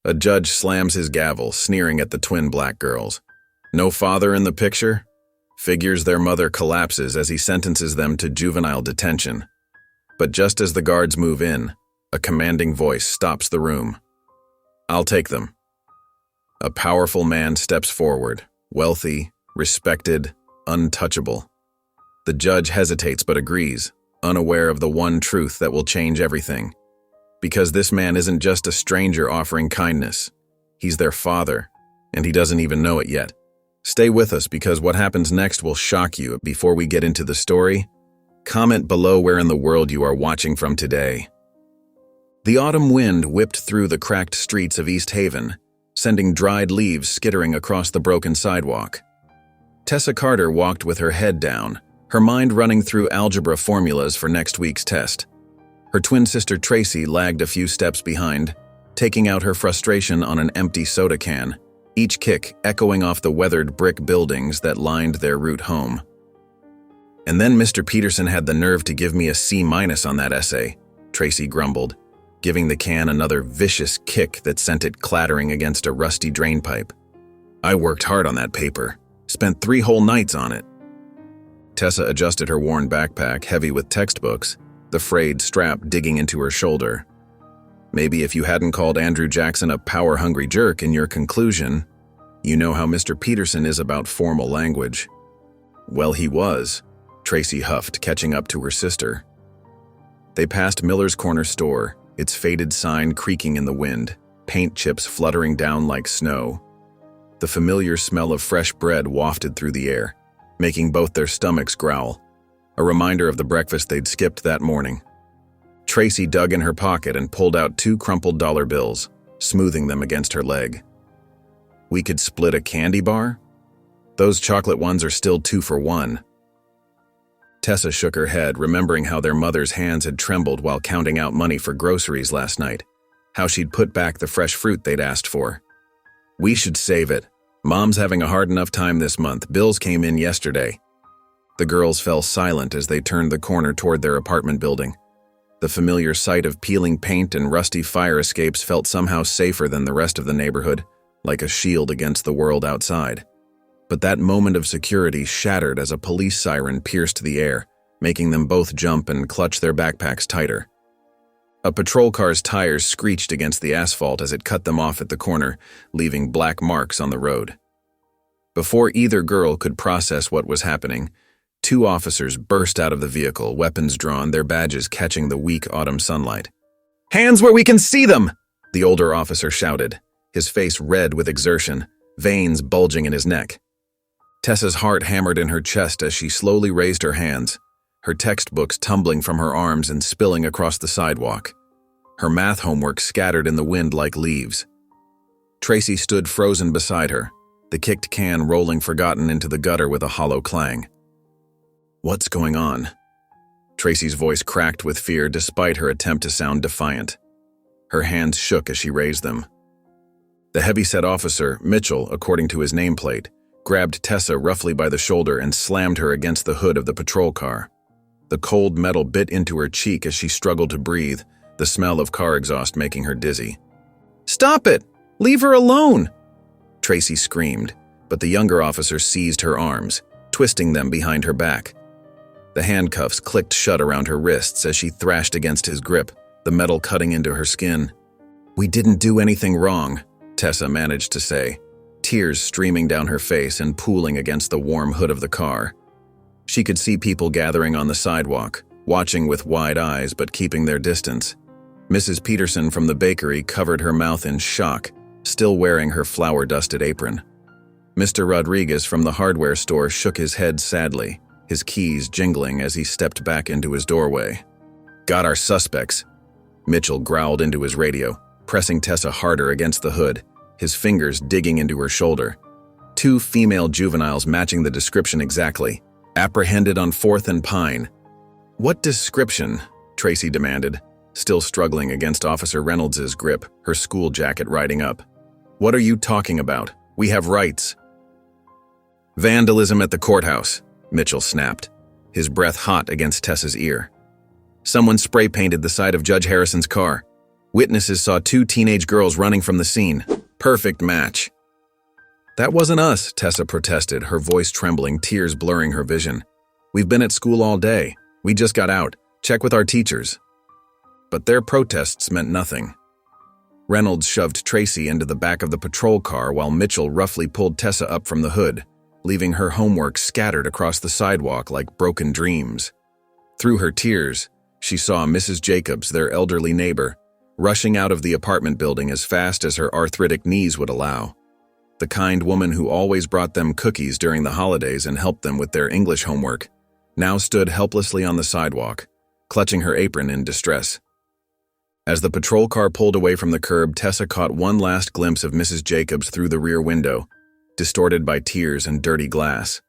A judge slams his gavel, sneering at the twin black girls. No father in the picture? Figures their mother collapses as he sentences them to juvenile detention. But just as the guards move in, a commanding voice stops the room. "I'll take them." A powerful man steps forward, wealthy, respected, untouchable. The judge hesitates but agrees, unaware of the one truth that will change everything. Because this man isn't just a stranger offering kindness. He's their father, and he doesn't even know it yet. Stay with us because what happens next will shock you. Before we get into the story, comment below where in the world you are watching from today. The autumn wind whipped through the cracked streets of East Haven, sending dried leaves skittering across the broken sidewalk. Tessa Carter walked with her head down, her mind running through algebra formulas for next week's test. Her twin sister Tracy lagged a few steps behind, taking out her frustration on an empty soda can, each kick echoing off the weathered brick buildings that lined their route home. "And then Mr. Peterson had the nerve to give me a C- on that essay," Tracy grumbled, giving the can another vicious kick that sent it clattering against a rusty drainpipe. "I worked hard on that paper, spent 3 whole nights on it." Tessa adjusted her worn backpack, heavy with textbooks, the frayed strap digging into her shoulder. Maybe if you hadn't called Andrew Jackson a power-hungry jerk in your conclusion, you know how Mr. Peterson is about formal language. Well, he was, Tracy huffed, catching up to her sister. They passed Miller's Corner store, its faded sign creaking in the wind, paint chips fluttering down like snow. The familiar smell of fresh bread wafted through the air, making both their stomachs growl, a reminder of the breakfast they'd skipped that morning. Tracy dug in her pocket and pulled out 2 crumpled dollar bills, smoothing them against her leg. "We could split a candy bar? Those chocolate ones are still 2 for 1. Tessa shook her head, remembering how their mother's hands had trembled while counting out money for groceries last night, how she'd put back the fresh fruit they'd asked for. "We should save it. Mom's having a hard enough time this month. Bills came in yesterday." The girls fell silent as they turned the corner toward their apartment building. The familiar sight of peeling paint and rusty fire escapes felt somehow safer than the rest of the neighborhood, like a shield against the world outside. But that moment of security shattered as a police siren pierced the air, making them both jump and clutch their backpacks tighter. A patrol car's tires screeched against the asphalt as it cut them off at the corner, leaving black marks on the road. Before either girl could process what was happening, 2 officers burst out of the vehicle, weapons drawn, their badges catching the weak autumn sunlight. "Hands where we can see them!" the older officer shouted, his face red with exertion, veins bulging in his neck. Tessa's heart hammered in her chest as she slowly raised her hands, her textbooks tumbling from her arms and spilling across the sidewalk. Her math homework scattered in the wind like leaves. Tracy stood frozen beside her, the kicked can rolling forgotten into the gutter with a hollow clang. "What's going on?" Tracy's voice cracked with fear despite her attempt to sound defiant. Her hands shook as she raised them. The heavy-set officer, Mitchell, according to his nameplate, grabbed Tessa roughly by the shoulder and slammed her against the hood of the patrol car. The cold metal bit into her cheek as she struggled to breathe, the smell of car exhaust making her dizzy. "Stop it! Leave her alone!" Tracy screamed, but the younger officer seized her arms, twisting them behind her back. The handcuffs clicked shut around her wrists as she thrashed against his grip, the metal cutting into her skin. "We didn't do anything wrong," Tessa managed to say, tears streaming down her face and pooling against the warm hood of the car. She could see people gathering on the sidewalk, watching with wide eyes but keeping their distance. Mrs. Peterson from the bakery covered her mouth in shock, still wearing her flour-dusted apron. Mr. Rodriguez from the hardware store shook his head sadly, his keys jingling as he stepped back into his doorway. "Got our suspects," Mitchell growled into his radio, pressing Tessa harder against the hood, his fingers digging into her shoulder. 2 female juveniles matching the description exactly, apprehended on 4th and Pine. "What description?" Tracy demanded, still struggling against Officer Reynolds's grip, her school jacket riding up. "What are you talking about? We have rights." "Vandalism at the courthouse," Mitchell snapped, his breath hot against Tessa's ear. "Someone spray-painted the side of Judge Harrison's car. Witnesses saw 2 teenage girls running from the scene. Perfect match. That wasn't us, Tessa protested, her voice trembling, tears blurring her vision. We've been at school all day. We just got out. Check with our teachers. But their protests meant nothing. Reynolds shoved Tracy into the back of the patrol car while Mitchell roughly pulled Tessa up from the hood, leaving her homework scattered across the sidewalk like broken dreams. Through her tears, she saw Mrs. Jacobs, their elderly neighbor, rushing out of the apartment building as fast as her arthritic knees would allow. The kind woman who always brought them cookies during the holidays and helped them with their English homework, now stood helplessly on the sidewalk, clutching her apron in distress. As the patrol car pulled away from the curb, Tessa caught one last glimpse of Mrs. Jacobs through the rear window, distorted by tears and dirty glass.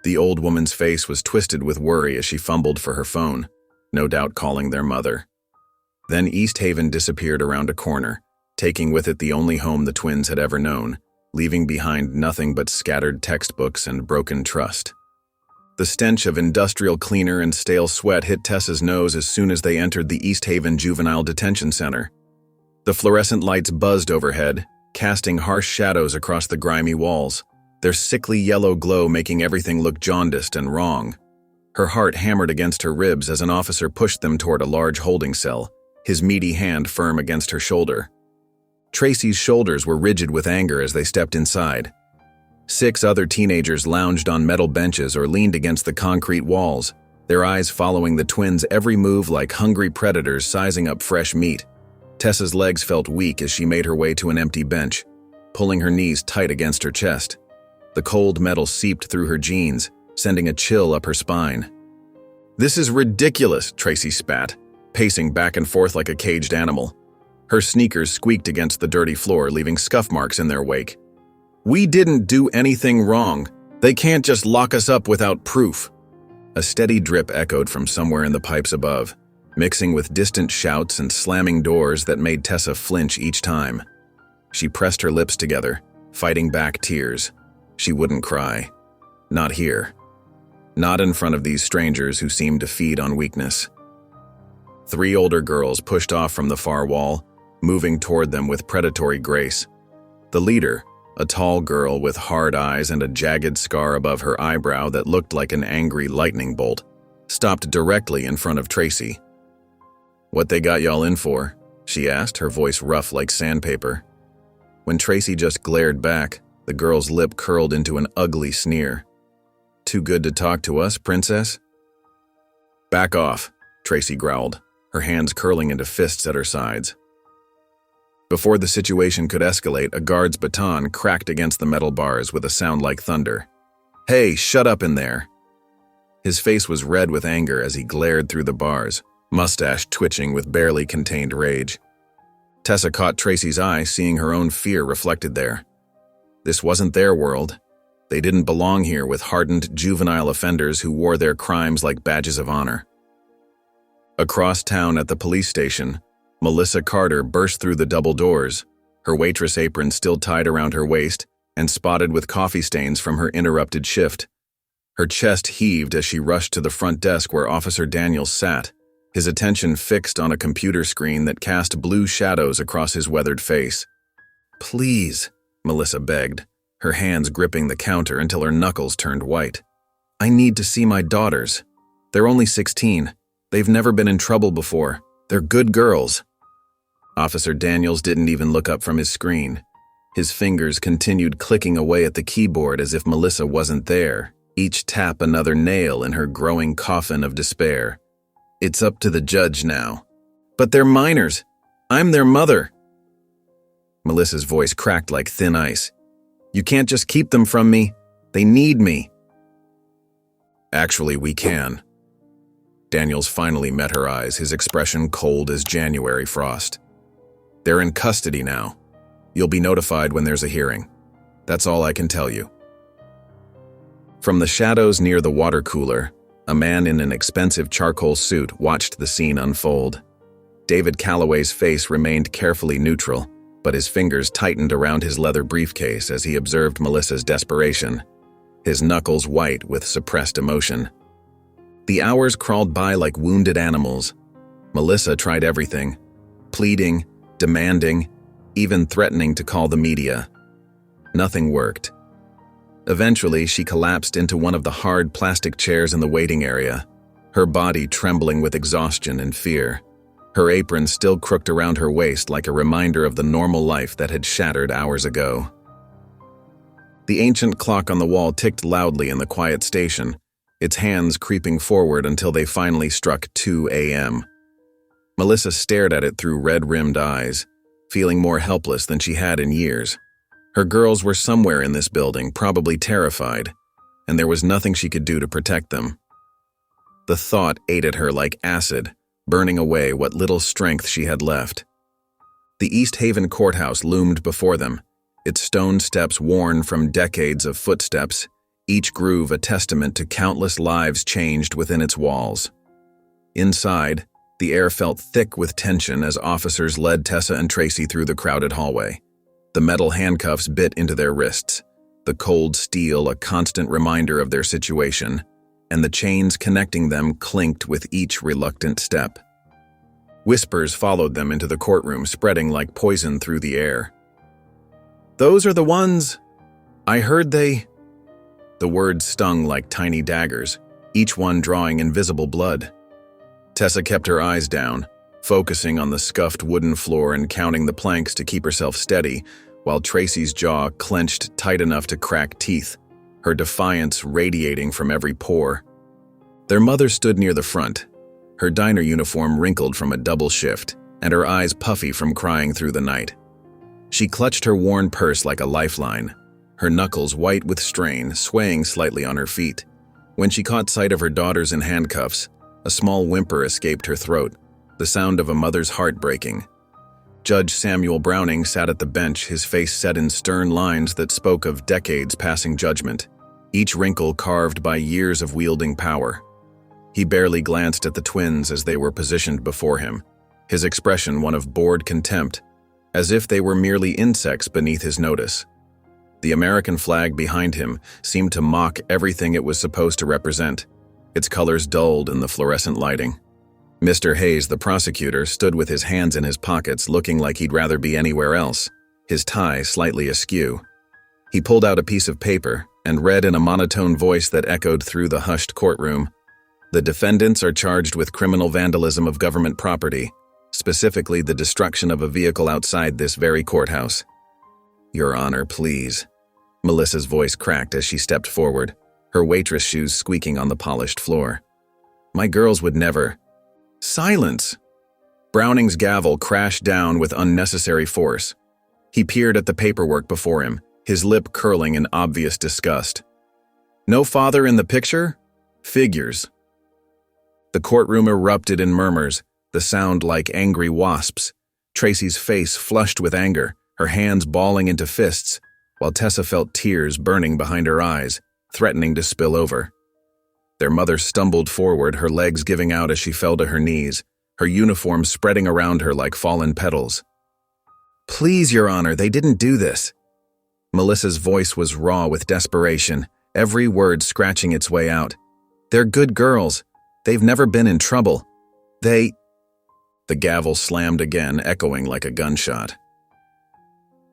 The old woman's face was twisted with worry as she fumbled for her phone, no doubt calling their mother. Then East Haven disappeared around a corner, taking with it the only home the twins had ever known, leaving behind nothing but scattered textbooks and broken trust. The stench of industrial cleaner and stale sweat hit Tessa's nose as soon as they entered the East Haven Juvenile Detention Center. The fluorescent lights buzzed overhead, casting harsh shadows across the grimy walls, their sickly yellow glow making everything look jaundiced and wrong. Her heart hammered against her ribs as an officer pushed them toward a large holding cell, his meaty hand firm against her shoulder. Tracy's shoulders were rigid with anger as they stepped inside. 6 other teenagers lounged on metal benches or leaned against the concrete walls, their eyes following the twins' every move like hungry predators sizing up fresh meat. Tessa's legs felt weak as she made her way to an empty bench, pulling her knees tight against her chest. The cold metal seeped through her jeans, sending a chill up her spine. "This is ridiculous," Tracy spat, pacing back and forth like a caged animal. Her sneakers squeaked against the dirty floor, leaving scuff marks in their wake. "We didn't do anything wrong. They can't just lock us up without proof." A steady drip echoed from somewhere in the pipes above, mixing with distant shouts and slamming doors that made Tessa flinch each time. She pressed her lips together, fighting back tears. She wouldn't cry. Not here. Not in front of these strangers who seemed to feed on weakness. 3 older girls pushed off from the far wall, moving toward them with predatory grace. The leader, a tall girl with hard eyes and a jagged scar above her eyebrow that looked like an angry lightning bolt, stopped directly in front of Tracy. "What they got y'all in for?" she asked, her voice rough like sandpaper. When Tracy just glared back, the girl's lip curled into an ugly sneer. "Too good to talk to us, princess?" "Back off," Tracy growled, her hands curling into fists at her sides. Before the situation could escalate, a guard's baton cracked against the metal bars with a sound like thunder. "Hey, shut up in there!" His face was red with anger as he glared through the bars, mustache twitching with barely contained rage. Tessa caught Tracy's eye, seeing her own fear reflected there. This wasn't their world. They didn't belong here with hardened juvenile offenders who wore their crimes like badges of honor. Across town at the police station, Melissa Carter burst through the double doors, her waitress apron still tied around her waist and spotted with coffee stains from her interrupted shift. Her chest heaved as she rushed to the front desk where Officer Daniels sat, his attention fixed on a computer screen that cast blue shadows across his weathered face. "Please," Melissa begged, her hands gripping the counter until her knuckles turned white. "I need to see my daughters. They're only 16. They've never been in trouble before. They're good girls." Officer Daniels didn't even look up from his screen. His fingers continued clicking away at the keyboard as if Melissa wasn't there, each tap another nail in her growing coffin of despair. "It's up to the judge now." "But they're minors. I'm their mother." Melissa's voice cracked like thin ice. "You can't just keep them from me. They need me." "Actually, we can." Daniels finally met her eyes, his expression cold as January frost. "They're in custody now. You'll be notified when there's a hearing. That's all I can tell you." From the shadows near the water cooler, a man in an expensive charcoal suit watched the scene unfold. David Calloway's face remained carefully neutral, but his fingers tightened around his leather briefcase as he observed Melissa's desperation, his knuckles white with suppressed emotion. The hours crawled by like wounded animals. Melissa tried everything, pleading, demanding, even threatening to call the media. Nothing worked. Eventually, she collapsed into one of the hard plastic chairs in the waiting area, her body trembling with exhaustion and fear, her apron still crooked around her waist like a reminder of the normal life that had shattered hours ago. The ancient clock on the wall ticked loudly in the quiet station, its hands creeping forward until they finally struck 2 a.m. Melissa stared at it through red-rimmed eyes, feeling more helpless than she had in years. Her girls were somewhere in this building, probably terrified, and there was nothing she could do to protect them. The thought ate at her like acid, burning away what little strength she had left. The East Haven courthouse loomed before them, its stone steps worn from decades of footsteps, each groove a testament to countless lives changed within its walls. Inside, the air felt thick with tension as officers led Tessa and Tracy through the crowded hallway. The metal handcuffs bit into their wrists, the cold steel a constant reminder of their situation, and the chains connecting them clinked with each reluctant step. Whispers followed them into the courtroom, spreading like poison through the air. "Those are the ones! I heard they—" The words stung like tiny daggers, each one drawing invisible blood. Tessa kept her eyes down, focusing on the scuffed wooden floor and counting the planks to keep herself steady, while Tracy's jaw clenched tight enough to crack teeth, her defiance radiating from every pore. Their mother stood near the front, her diner uniform wrinkled from a double shift, and her eyes puffy from crying through the night. She clutched her worn purse like a lifeline, her knuckles white with strain, swaying slightly on her feet. When she caught sight of her daughters in handcuffs, a small whimper escaped her throat, the sound of a mother's heart breaking. Judge Samuel Browning sat at the bench, his face set in stern lines that spoke of decades passing judgment, each wrinkle carved by years of wielding power. He barely glanced at the twins as they were positioned before him, his expression one of bored contempt, as if they were merely insects beneath his notice. The American flag behind him seemed to mock everything it was supposed to represent, its colors dulled in the fluorescent lighting. Mr. Hayes, the prosecutor, stood with his hands in his pockets, looking like he'd rather be anywhere else, his tie slightly askew. He pulled out a piece of paper and read in a monotone voice that echoed through the hushed courtroom. "The defendants are charged with criminal vandalism of government property, specifically the destruction of a vehicle outside this very courthouse." "Your Honor, please." Melissa's voice cracked as she stepped forward, her waitress shoes squeaking on the polished floor. "My girls would never—" "Silence!" Browning's gavel crashed down with unnecessary force. He peered at the paperwork before him, his lip curling in obvious disgust. "No father in the picture? Figures." The courtroom erupted in murmurs, the sound like angry wasps. Tracy's face flushed with anger, her hands balling into fists, while Tessa felt tears burning behind her eyes, threatening to spill over. Their mother stumbled forward, her legs giving out as she fell to her knees, her uniform spreading around her like fallen petals. "Please, Your Honor, they didn't do this." Melissa's voice was raw with desperation, every word scratching its way out. "They're good girls. They've never been in trouble. They—" The gavel slammed again, echoing like a gunshot.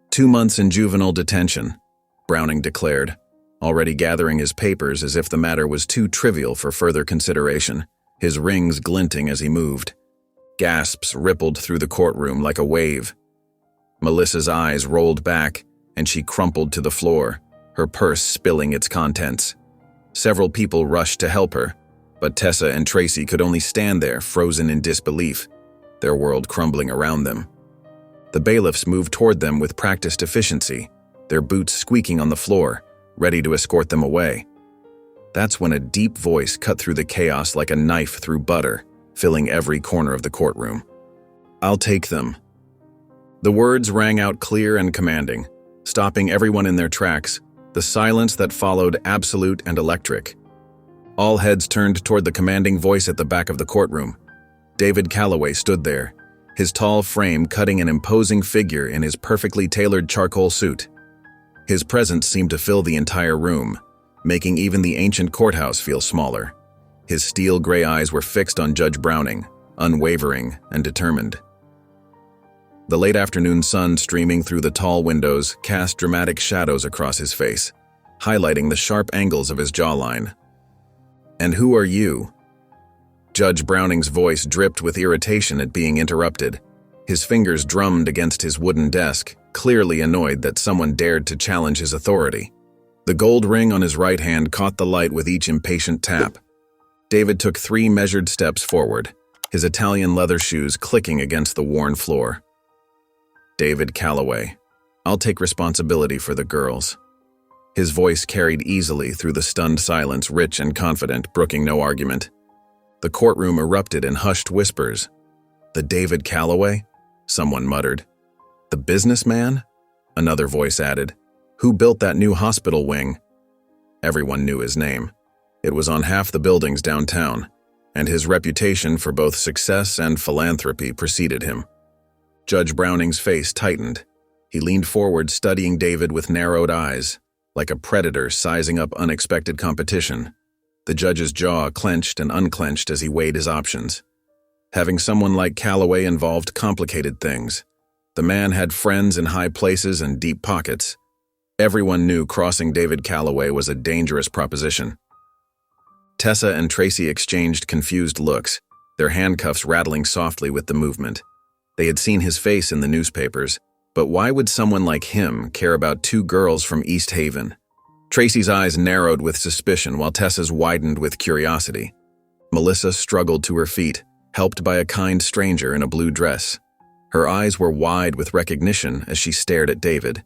"2 months in juvenile detention," Browning declared, already gathering his papers as if the matter was too trivial for further consideration, his rings glinting as he moved. Gasps rippled through the courtroom like a wave. Melissa's eyes rolled back, and she crumpled to the floor, her purse spilling its contents. Several people rushed to help her, but Tessa and Tracy could only stand there, frozen in disbelief, their world crumbling around them. The bailiffs moved toward them with practiced efficiency, their boots squeaking on the floor, ready to escort them away. That's when a deep voice cut through the chaos like a knife through butter, filling every corner of the courtroom. "I'll take them." The words rang out clear and commanding, stopping everyone in their tracks, the silence that followed absolute and electric. All heads turned toward the commanding voice at the back of the courtroom. David Calloway stood there, his tall frame cutting an imposing figure in his perfectly tailored charcoal suit. His presence seemed to fill the entire room, making even the ancient courthouse feel smaller. His steel gray eyes were fixed on Judge Browning, unwavering and determined. The late afternoon sun streaming through the tall windows cast dramatic shadows across his face, highlighting the sharp angles of his jawline. "And who are you?" Judge Browning's voice dripped with irritation at being interrupted. His fingers drummed against his wooden desk, clearly annoyed that someone dared to challenge his authority. The gold ring on his right hand caught the light with each impatient tap. David took 3 measured steps forward, his Italian leather shoes clicking against the worn floor. "David Calloway. I'll take responsibility for the girls." His voice carried easily through the stunned silence, rich and confident, brooking no argument. The courtroom erupted in hushed whispers. "The David Calloway?" someone muttered. "The businessman?" another voice added. "Who built that new hospital wing?" Everyone knew his name. It was on half the buildings downtown, and his reputation for both success and philanthropy preceded him. Judge Browning's face tightened. He leaned forward, studying David with narrowed eyes, like a predator sizing up unexpected competition. The judge's jaw clenched and unclenched as he weighed his options. Having someone like Calloway involved complicated things. The man had friends in high places and deep pockets. Everyone knew crossing David Calloway was a dangerous proposition. Tessa and Tracy exchanged confused looks, their handcuffs rattling softly with the movement. They had seen his face in the newspapers, but why would someone like him care about 2 girls from East Haven? Tracy's eyes narrowed with suspicion while Tessa's widened with curiosity. Melissa struggled to her feet, helped by a kind stranger in a blue dress. Her eyes were wide with recognition as she stared at David,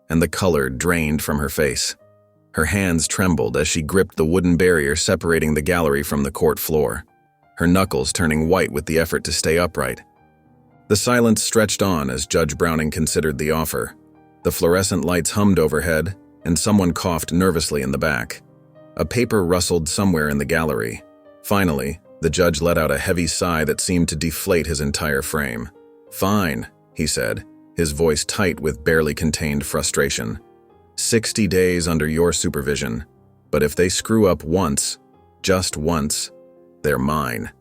and the color drained from her face. Her hands trembled as she gripped the wooden barrier separating the gallery from the court floor, her knuckles turning white with the effort to stay upright. The silence stretched on as Judge Browning considered the offer. The fluorescent lights hummed overhead, and someone coughed nervously in the back. A paper rustled somewhere in the gallery. Finally, the judge let out a heavy sigh that seemed to deflate his entire frame. "Fine," he said, his voice tight with barely contained frustration. 60 days under your supervision, but if they screw up once, just once, they're mine."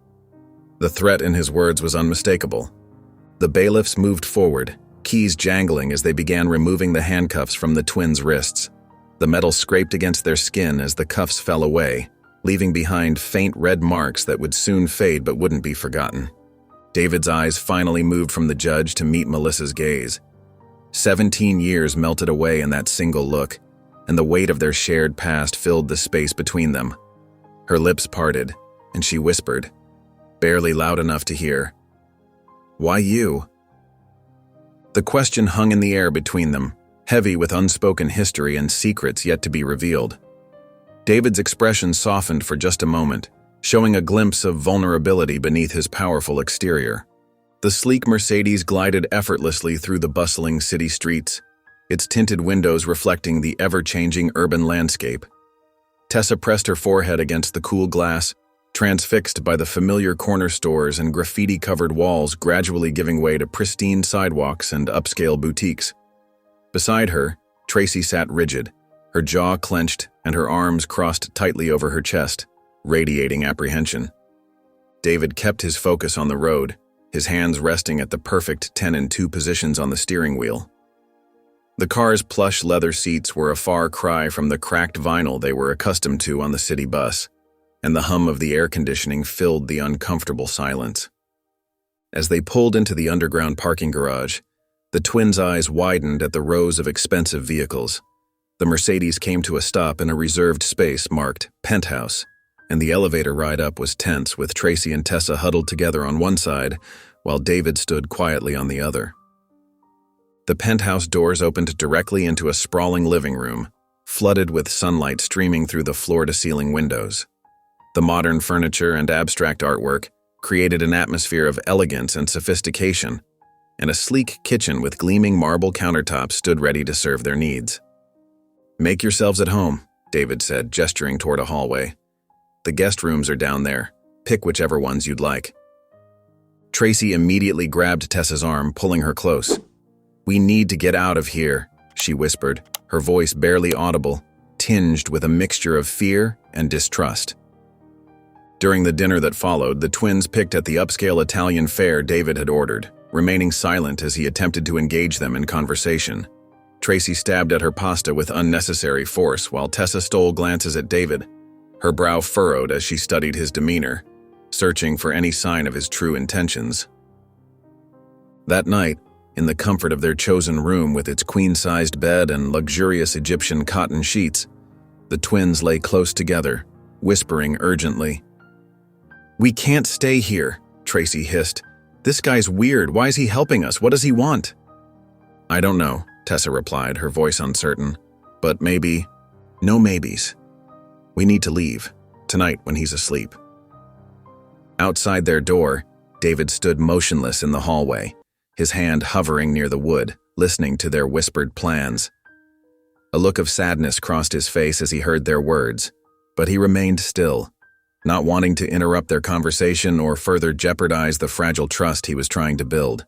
The threat in his words was unmistakable. The bailiffs moved forward, keys jangling as they began removing the handcuffs from the twins' wrists. The metal scraped against their skin as the cuffs fell away, leaving behind faint red marks that would soon fade but wouldn't be forgotten. David's eyes finally moved from the judge to meet Melissa's gaze. 17 years melted away in that single look, and the weight of their shared past filled the space between them. Her lips parted, and she whispered, barely loud enough to hear, "Why you?" The question hung in the air between them, heavy with unspoken history and secrets yet to be revealed. David's expression softened for just a moment, showing a glimpse of vulnerability beneath his powerful exterior. The sleek Mercedes glided effortlessly through the bustling city streets, its tinted windows reflecting the ever-changing urban landscape. Tessa pressed her forehead against the cool glass, transfixed by the familiar corner stores and graffiti-covered walls gradually giving way to pristine sidewalks and upscale boutiques. Beside her, Tracy sat rigid, her jaw clenched and her arms crossed tightly over her chest, radiating apprehension. David kept his focus on the road, his hands resting at the perfect 10-2 positions on the steering wheel. The car's plush leather seats were a far cry from the cracked vinyl they were accustomed to on the city bus, and the hum of the air conditioning filled the uncomfortable silence. As they pulled into the underground parking garage, the twins' eyes widened at the rows of expensive vehicles. The Mercedes came to a stop in a reserved space marked Penthouse, and the elevator ride up was tense with Tracy and Tessa huddled together on one side, while David stood quietly on the other. The penthouse doors opened directly into a sprawling living room, flooded with sunlight streaming through the floor-to-ceiling windows. The modern furniture and abstract artwork created an atmosphere of elegance and sophistication, and a sleek kitchen with gleaming marble countertops stood ready to serve their needs. "Make yourselves at home," David said, gesturing toward a hallway. "The guest rooms are down there. Pick whichever ones you'd like." Tracy immediately grabbed Tessa's arm, pulling her close. "We need to get out of here," she whispered, her voice barely audible, tinged with a mixture of fear and distrust. During the dinner that followed, the twins picked at the upscale Italian fare David had ordered, remaining silent as he attempted to engage them in conversation. Tracy stabbed at her pasta with unnecessary force while Tessa stole glances at David, her brow furrowed as she studied his demeanor, searching for any sign of his true intentions. That night, in the comfort of their chosen room with its queen-sized bed and luxurious Egyptian cotton sheets, the twins lay close together, whispering urgently. "We can't stay here," Tracy hissed. "This guy's weird. Why is he helping us? What does he want?" "I don't know," Tessa replied, her voice uncertain. "But maybe—" "No maybes. We need to leave, tonight when he's asleep." Outside their door, David stood motionless in the hallway, his hand hovering near the wood, listening to their whispered plans. A look of sadness crossed his face as he heard their words, but he remained still, not wanting to interrupt their conversation or further jeopardize the fragile trust he was trying to build.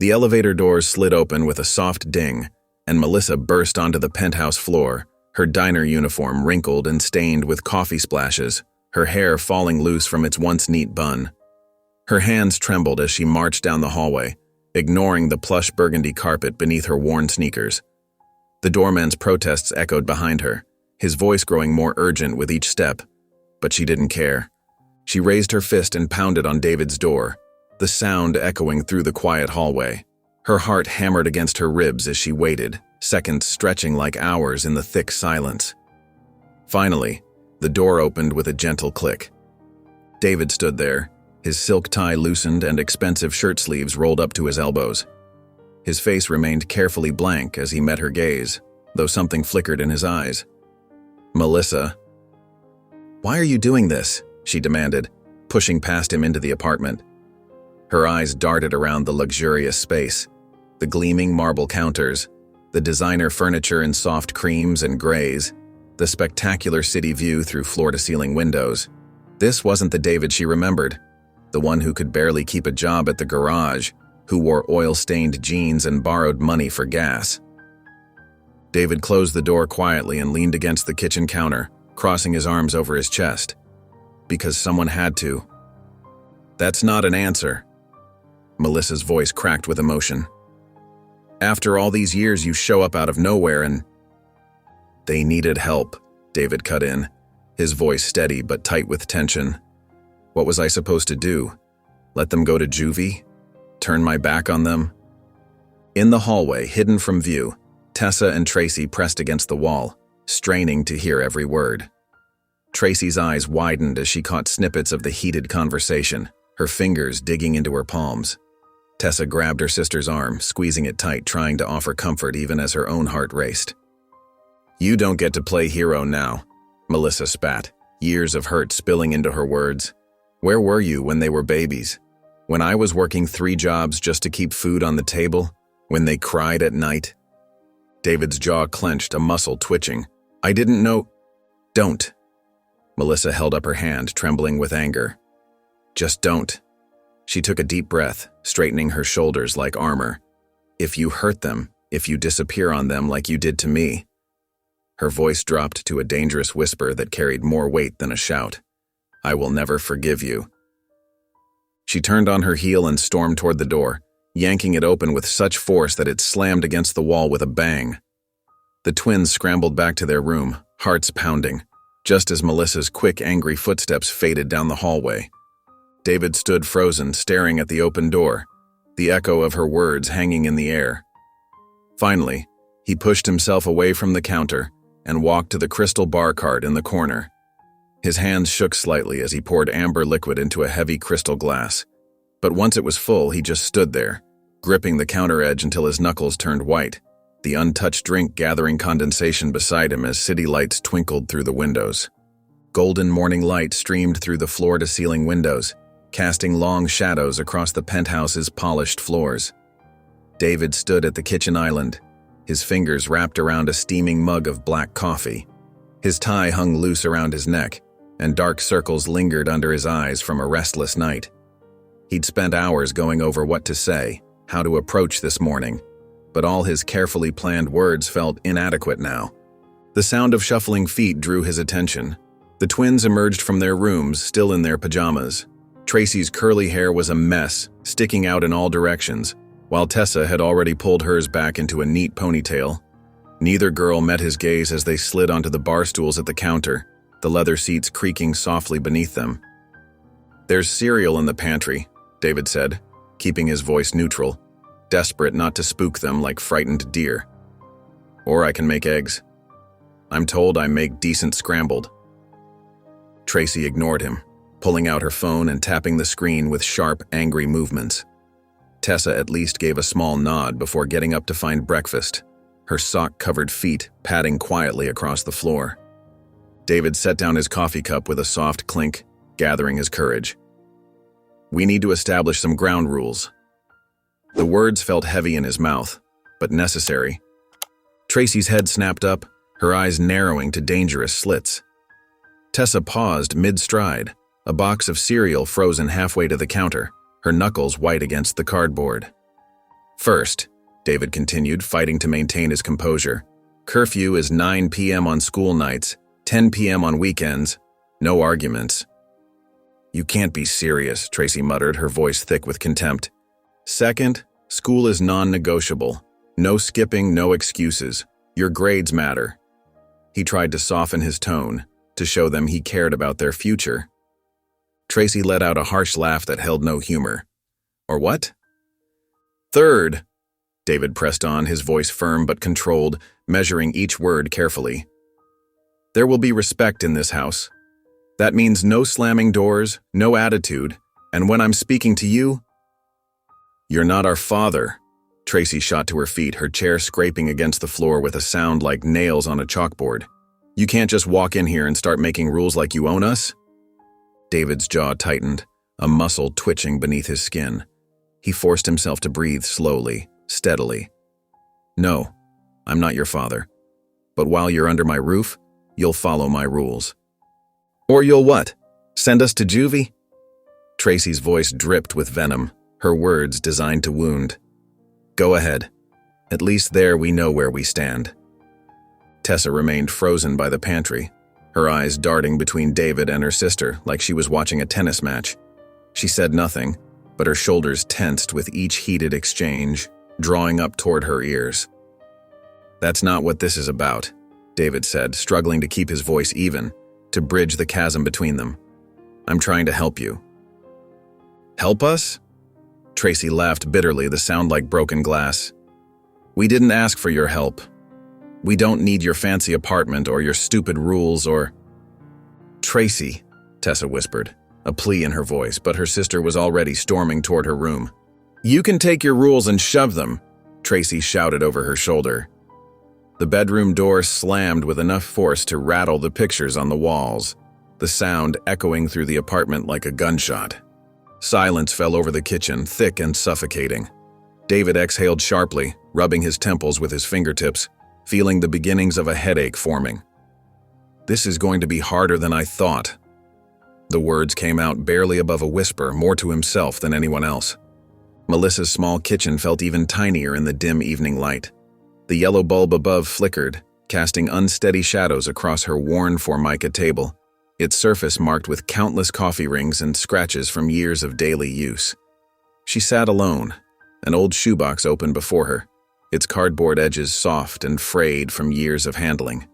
The elevator doors slid open with a soft ding, and Melissa burst onto the penthouse floor, her diner uniform wrinkled and stained with coffee splashes, her hair falling loose from its once neat bun. Her hands trembled as she marched down the hallway, ignoring the plush burgundy carpet beneath her worn sneakers. The doorman's protests echoed behind her, his voice growing more urgent with each step, but she didn't care. She raised her fist and pounded on David's door, the sound echoing through the quiet hallway. Her heart hammered against her ribs as she waited, seconds stretching like hours in the thick silence. Finally, the door opened with a gentle click. David stood there, his silk tie loosened and expensive shirt sleeves rolled up to his elbows. His face remained carefully blank as he met her gaze, though something flickered in his eyes. "Melissa." "Why are you doing this?" she demanded, pushing past him into the apartment. Her eyes darted around the luxurious space, the gleaming marble counters, the designer furniture in soft creams and grays, the spectacular city view through floor-to-ceiling windows. This wasn't the David she remembered, the one who could barely keep a job at the garage, who wore oil-stained jeans and borrowed money for gas. David closed the door quietly and leaned against the kitchen counter, crossing his arms over his chest. Because someone had to. "That's not an answer." Melissa's voice cracked with emotion. "After all these years, you show up out of nowhere and—" "They needed help," David cut in, his voice steady but tight with tension. "What was I supposed to do? Let them go to juvie? Turn my back on them?" In the hallway, hidden from view, Tessa and Tracy pressed against the wall, straining to hear every word. Tracy's eyes widened as she caught snippets of the heated conversation, her fingers digging into her palms. Tessa grabbed her sister's arm, squeezing it tight, trying to offer comfort even as her own heart raced. "You don't get to play hero now," Melissa spat, years of hurt spilling into her words. "Where were you when they were babies? When I was working 3 jobs just to keep food on the table? When they cried at night?" David's jaw clenched, a muscle twitching. "I didn't know—" "Don't." Melissa held up her hand, trembling with anger. "Just don't." She took a deep breath, straightening her shoulders like armor. "If you hurt them, if you disappear on them like you did to me—" Her voice dropped to a dangerous whisper that carried more weight than a shout. "I will never forgive you." She turned on her heel and stormed toward the door, yanking it open with such force that it slammed against the wall with a bang. The twins scrambled back to their room, hearts pounding, just as Melissa's quick, angry footsteps faded down the hallway. David stood frozen, staring at the open door, the echo of her words hanging in the air. Finally, he pushed himself away from the counter and walked to the crystal bar cart in the corner. His hands shook slightly as he poured amber liquid into a heavy crystal glass. But once it was full, he just stood there, gripping the counter edge until his knuckles turned white, the untouched drink gathering condensation beside him as city lights twinkled through the windows. Golden morning light streamed through the floor-to-ceiling windows, casting long shadows across the penthouse's polished floors. David stood at the kitchen island, his fingers wrapped around a steaming mug of black coffee. His tie hung loose around his neck, and dark circles lingered under his eyes from a restless night. He'd spent hours going over what to say, how to approach this morning, but all his carefully planned words felt inadequate now. The sound of shuffling feet drew his attention. The twins emerged from their rooms, still in their pajamas. Tracy's curly hair was a mess, sticking out in all directions, while Tessa had already pulled hers back into a neat ponytail. Neither girl met his gaze as they slid onto the bar stools at the counter, the leather seats creaking softly beneath them. "There's cereal in the pantry," David said, keeping his voice neutral, desperate not to spook them like frightened deer. "Or I can make eggs. I'm told I make decent scrambled." Tracy ignored him, pulling out her phone and tapping the screen with sharp, angry movements. Tessa at least gave a small nod before getting up to find breakfast, her sock-covered feet padding quietly across the floor. David set down his coffee cup with a soft clink, gathering his courage. "We need to establish some ground rules." The words felt heavy in his mouth, but necessary. Tracy's head snapped up, her eyes narrowing to dangerous slits. Tessa paused mid-stride, a box of cereal frozen halfway to the counter, her knuckles white against the cardboard. "First," David continued, fighting to maintain his composure, "curfew is 9 p.m. on school nights, 10 p.m. on weekends. No arguments." "You can't be serious," Tracy muttered, her voice thick with contempt. "Second, school is non-negotiable. No skipping, no excuses. Your grades matter." He tried to soften his tone, to show them he cared about their future. Tracy let out a harsh laugh that held no humor. "Or what?" "Third," David pressed on, his voice firm but controlled, measuring each word carefully. "There will be respect in this house. That means no slamming doors, no attitude, and when I'm speaking to you..." "You're not our father." Tracy shot to her feet, her chair scraping against the floor with a sound like nails on a chalkboard. "You can't just walk in here and start making rules like you own us." David's jaw tightened, a muscle twitching beneath his skin. He forced himself to breathe slowly, steadily. "No, I'm not your father. But while you're under my roof, you'll follow my rules." "Or you'll what? Send us to juvie?" Tracy's voice dripped with venom, her words designed to wound. "Go ahead. At least there we know where we stand." Tessa remained frozen by the pantry, her eyes darting between David and her sister like she was watching a tennis match. She said nothing, but her shoulders tensed with each heated exchange, drawing up toward her ears. "That's not what this is about," David said, struggling to keep his voice even, to bridge the chasm between them. "I'm trying to help you." "Help us?" Tracy laughed bitterly, the sound like broken glass. "We didn't ask for your help. We don't need your fancy apartment or your stupid rules or..." "Tracy," Tessa whispered, a plea in her voice, but her sister was already storming toward her room. "You can take your rules and shove them," Tracy shouted over her shoulder. The bedroom door slammed with enough force to rattle the pictures on the walls, the sound echoing through the apartment like a gunshot. Silence fell over the kitchen, thick and suffocating. David exhaled sharply, rubbing his temples with his fingertips, feeling the beginnings of a headache forming. "This is going to be harder than I thought." The words came out barely above a whisper, more to himself than anyone else. Melissa's small kitchen felt even tinier in the dim evening light. The yellow bulb above flickered, casting unsteady shadows across her worn formica table, its surface marked with countless coffee rings and scratches from years of daily use. She sat alone, an old shoebox open before her, its cardboard edges soft and frayed from years of handling.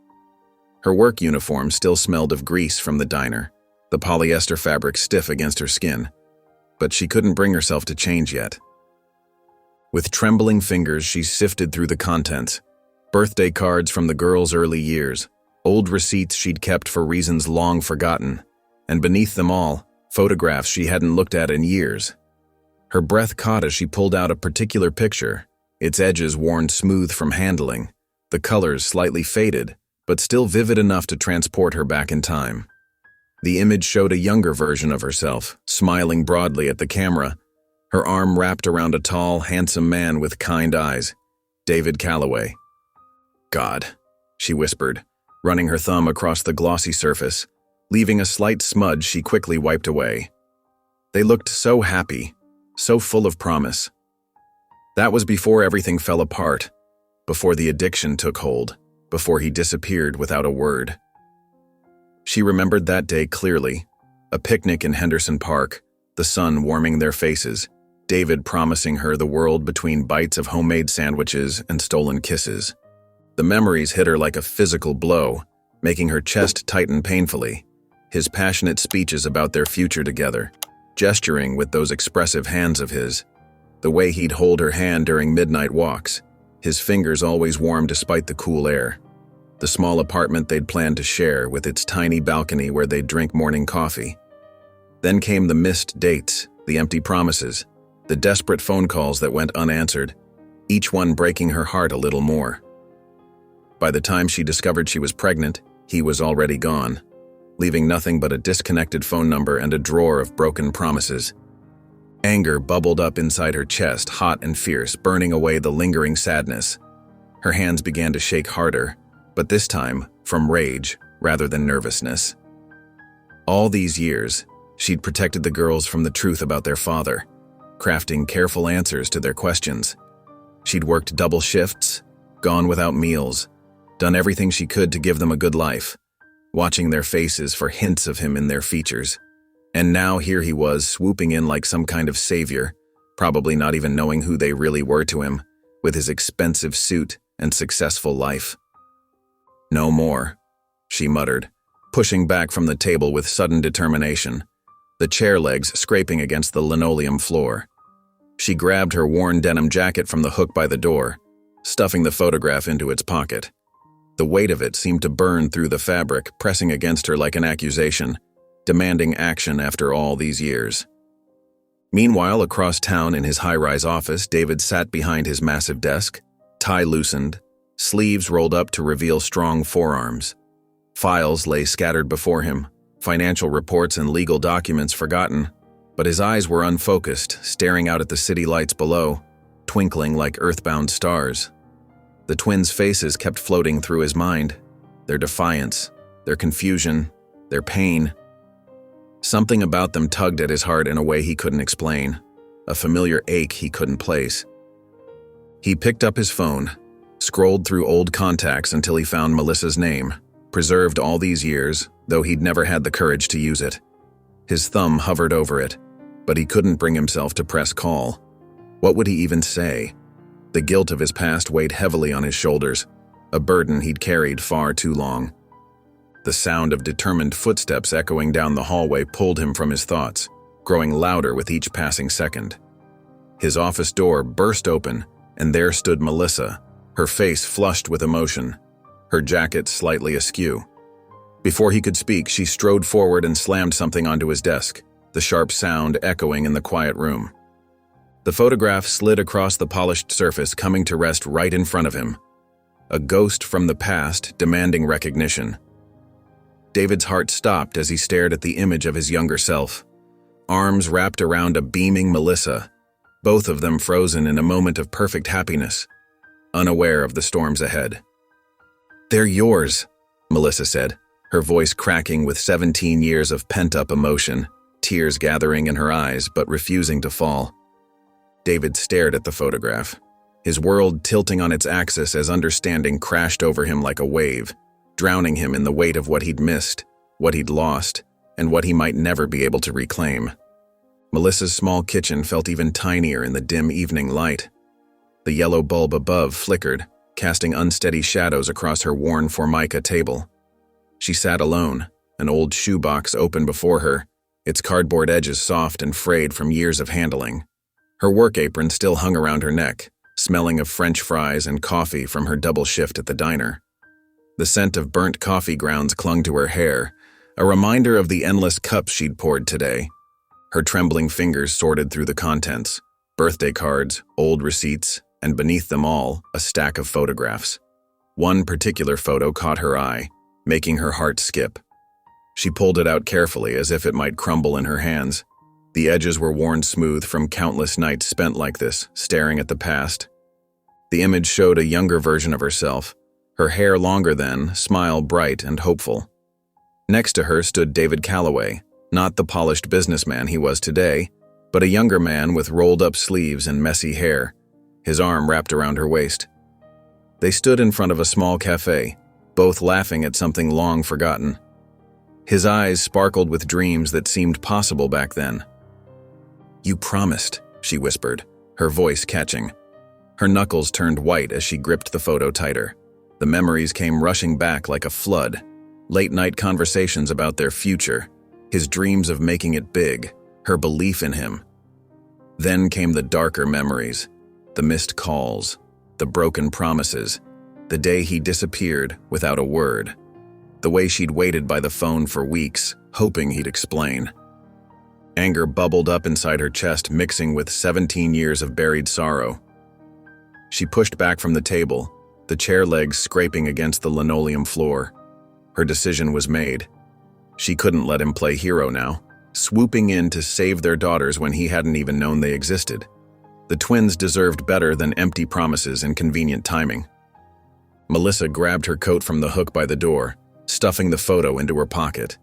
Her work uniform still smelled of grease from the diner, the polyester fabric stiff against her skin, but she couldn't bring herself to change yet. With trembling fingers, she sifted through the contents, birthday cards from the girls' early years, old receipts she'd kept for reasons long forgotten, and beneath them all, photographs she hadn't looked at in years. Her breath caught as she pulled out a particular picture, its edges worn smooth from handling, the colors slightly faded, but still vivid enough to transport her back in time. The image showed a younger version of herself, smiling broadly at the camera, her arm wrapped around a tall, handsome man with kind eyes, David Calloway. "God," she whispered, running her thumb across the glossy surface, leaving a slight smudge she quickly wiped away. They looked so happy, so full of promise. That was before everything fell apart, before the addiction took hold, before he disappeared without a word. She remembered that day clearly, a picnic in Henderson Park, the sun warming their faces, David promising her the world between bites of homemade sandwiches and stolen kisses. The memories hit her like a physical blow, making her chest tighten painfully. His passionate speeches about their future together, gesturing with those expressive hands of his, the way he'd hold her hand during midnight walks, his fingers always warm despite the cool air. The small apartment they'd planned to share with its tiny balcony where they'd drink morning coffee. Then came the missed dates, the empty promises, the desperate phone calls that went unanswered, each one breaking her heart a little more. By the time she discovered she was pregnant, he was already gone, leaving nothing but a disconnected phone number and a drawer of broken promises. Anger bubbled up inside her chest, hot and fierce, burning away the lingering sadness. Her hands began to shake harder, but this time from rage rather than nervousness. All these years, she'd protected the girls from the truth about their father, crafting careful answers to their questions. She'd worked double shifts, gone without meals, done everything she could to give them a good life, watching their faces for hints of him in their features. And now here he was, swooping in like some kind of savior, probably not even knowing who they really were to him, with his expensive suit and successful life. "No more," she muttered, pushing back from the table with sudden determination, the chair legs scraping against the linoleum floor. She grabbed her worn denim jacket from the hook by the door, stuffing the photograph into its pocket. The weight of it seemed to burn through the fabric, pressing against her like an accusation, demanding action after all these years. Meanwhile, across town in his high-rise office, David sat behind his massive desk, tie loosened, sleeves rolled up to reveal strong forearms. Files lay scattered before him, financial reports and legal documents forgotten, but his eyes were unfocused, staring out at the city lights below, twinkling like earthbound stars. The twins' faces kept floating through his mind, their defiance, their confusion, their pain. Something about them tugged at his heart in a way he couldn't explain, a familiar ache he couldn't place. He picked up his phone, scrolled through old contacts until he found Melissa's name, preserved all these years, though he'd never had the courage to use it. His thumb hovered over it, but he couldn't bring himself to press call. What would he even say? The guilt of his past weighed heavily on his shoulders, a burden he'd carried far too long. The sound of determined footsteps echoing down the hallway pulled him from his thoughts, growing louder with each passing second. His office door burst open, and there stood Melissa, her face flushed with emotion, her jacket slightly askew. Before he could speak, she strode forward and slammed something onto his desk, the sharp sound echoing in the quiet room. The photograph slid across the polished surface, coming to rest right in front of him. A ghost from the past demanding recognition. David's heart stopped as he stared at the image of his younger self, arms wrapped around a beaming Melissa, both of them frozen in a moment of perfect happiness, unaware of the storms ahead. "They're yours," Melissa said, her voice cracking with 17 years of pent-up emotion, tears gathering in her eyes but refusing to fall. David stared at the photograph, his world tilting on its axis as understanding crashed over him like a wave, drowning him in the weight of what he'd missed, what he'd lost, and what he might never be able to reclaim. Melissa's small kitchen felt even tinier in the dim evening light. The yellow bulb above flickered, casting unsteady shadows across her worn formica table. She sat alone, an old shoebox open before her, its cardboard edges soft and frayed from years of handling. Her work apron still hung around her neck, smelling of French fries and coffee from her double shift at the diner. The scent of burnt coffee grounds clung to her hair, a reminder of the endless cups she'd poured today. Her trembling fingers sorted through the contents, birthday cards, old receipts, and beneath them all, a stack of photographs. One particular photo caught her eye, making her heart skip. She pulled it out carefully as if it might crumble in her hands. The edges were worn smooth from countless nights spent like this, staring at the past. The image showed a younger version of herself, her hair longer then, smile bright and hopeful. Next to her stood David Calloway, not the polished businessman he was today, but a younger man with rolled-up sleeves and messy hair, his arm wrapped around her waist. They stood in front of a small cafe, both laughing at something long forgotten. His eyes sparkled with dreams that seemed possible back then. "You promised," she whispered, her voice catching. Her knuckles turned white as she gripped the photo tighter. The memories came rushing back like a flood. Late-night conversations about their future, his dreams of making it big, her belief in him. Then came the darker memories, the missed calls, the broken promises, the day he disappeared without a word, the way she'd waited by the phone for weeks, hoping he'd explain. Anger bubbled up inside her chest, mixing with 17 years of buried sorrow. She pushed back from the table, the chair legs scraping against the linoleum floor. Her decision was made. She couldn't let him play hero now, swooping in to save their daughters when he hadn't even known they existed. The twins deserved better than empty promises and convenient timing. Melissa grabbed her coat from the hook by the door, stuffing the photo into her pocket.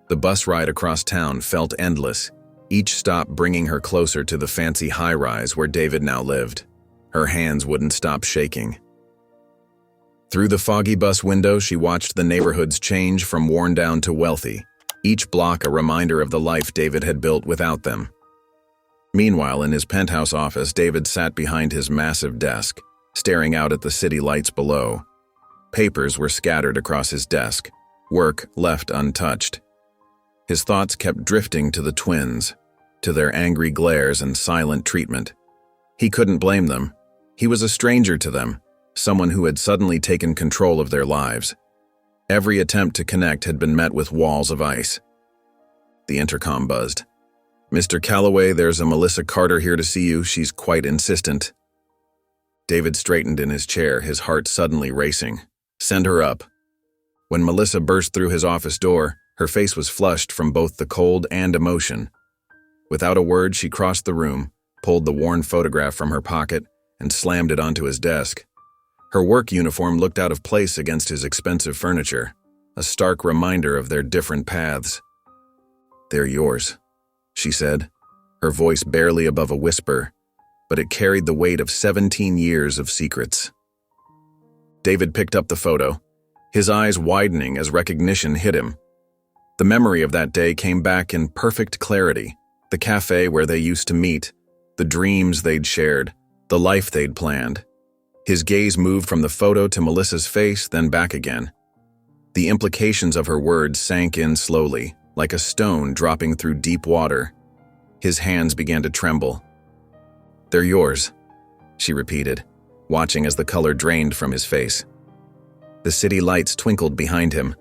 The bus ride across town felt endless, each stop bringing her closer to the fancy high-rise where David now lived. Her hands wouldn't stop shaking. Through the foggy bus window, she watched the neighborhoods change from worn down to wealthy, each block a reminder of the life David had built without them. Meanwhile, in his penthouse office, David sat behind his massive desk, staring out at the city lights below. Papers were scattered across his desk, work left untouched. His thoughts kept drifting to the twins, to their angry glares and silent treatment. He couldn't blame them. He was a stranger to them, someone who had suddenly taken control of their lives. Every attempt to connect had been met with walls of ice. The intercom buzzed. "Mr. Calloway, there's a Melissa Carter here to see you. She's quite insistent." David straightened in his chair, his heart suddenly racing. "Send her up." When Melissa burst through his office door, her face was flushed from both the cold and emotion. Without a word, she crossed the room, pulled the worn photograph from her pocket, and slammed it onto his desk. Her work uniform looked out of place against his expensive furniture, a stark reminder of their different paths. "They're yours," she said, her voice barely above a whisper, but it carried the weight of 17 years of secrets. David picked up the photo, his eyes widening as recognition hit him. The memory of that day came back in perfect clarity, the cafe where they used to meet, the dreams they'd shared, the life they'd planned. His gaze moved from the photo to Melissa's face, then back again. The implications of her words sank in slowly, like a stone dropping through deep water. His hands began to tremble. "They're yours," she repeated, watching as the color drained from his face. The city lights twinkled behind him,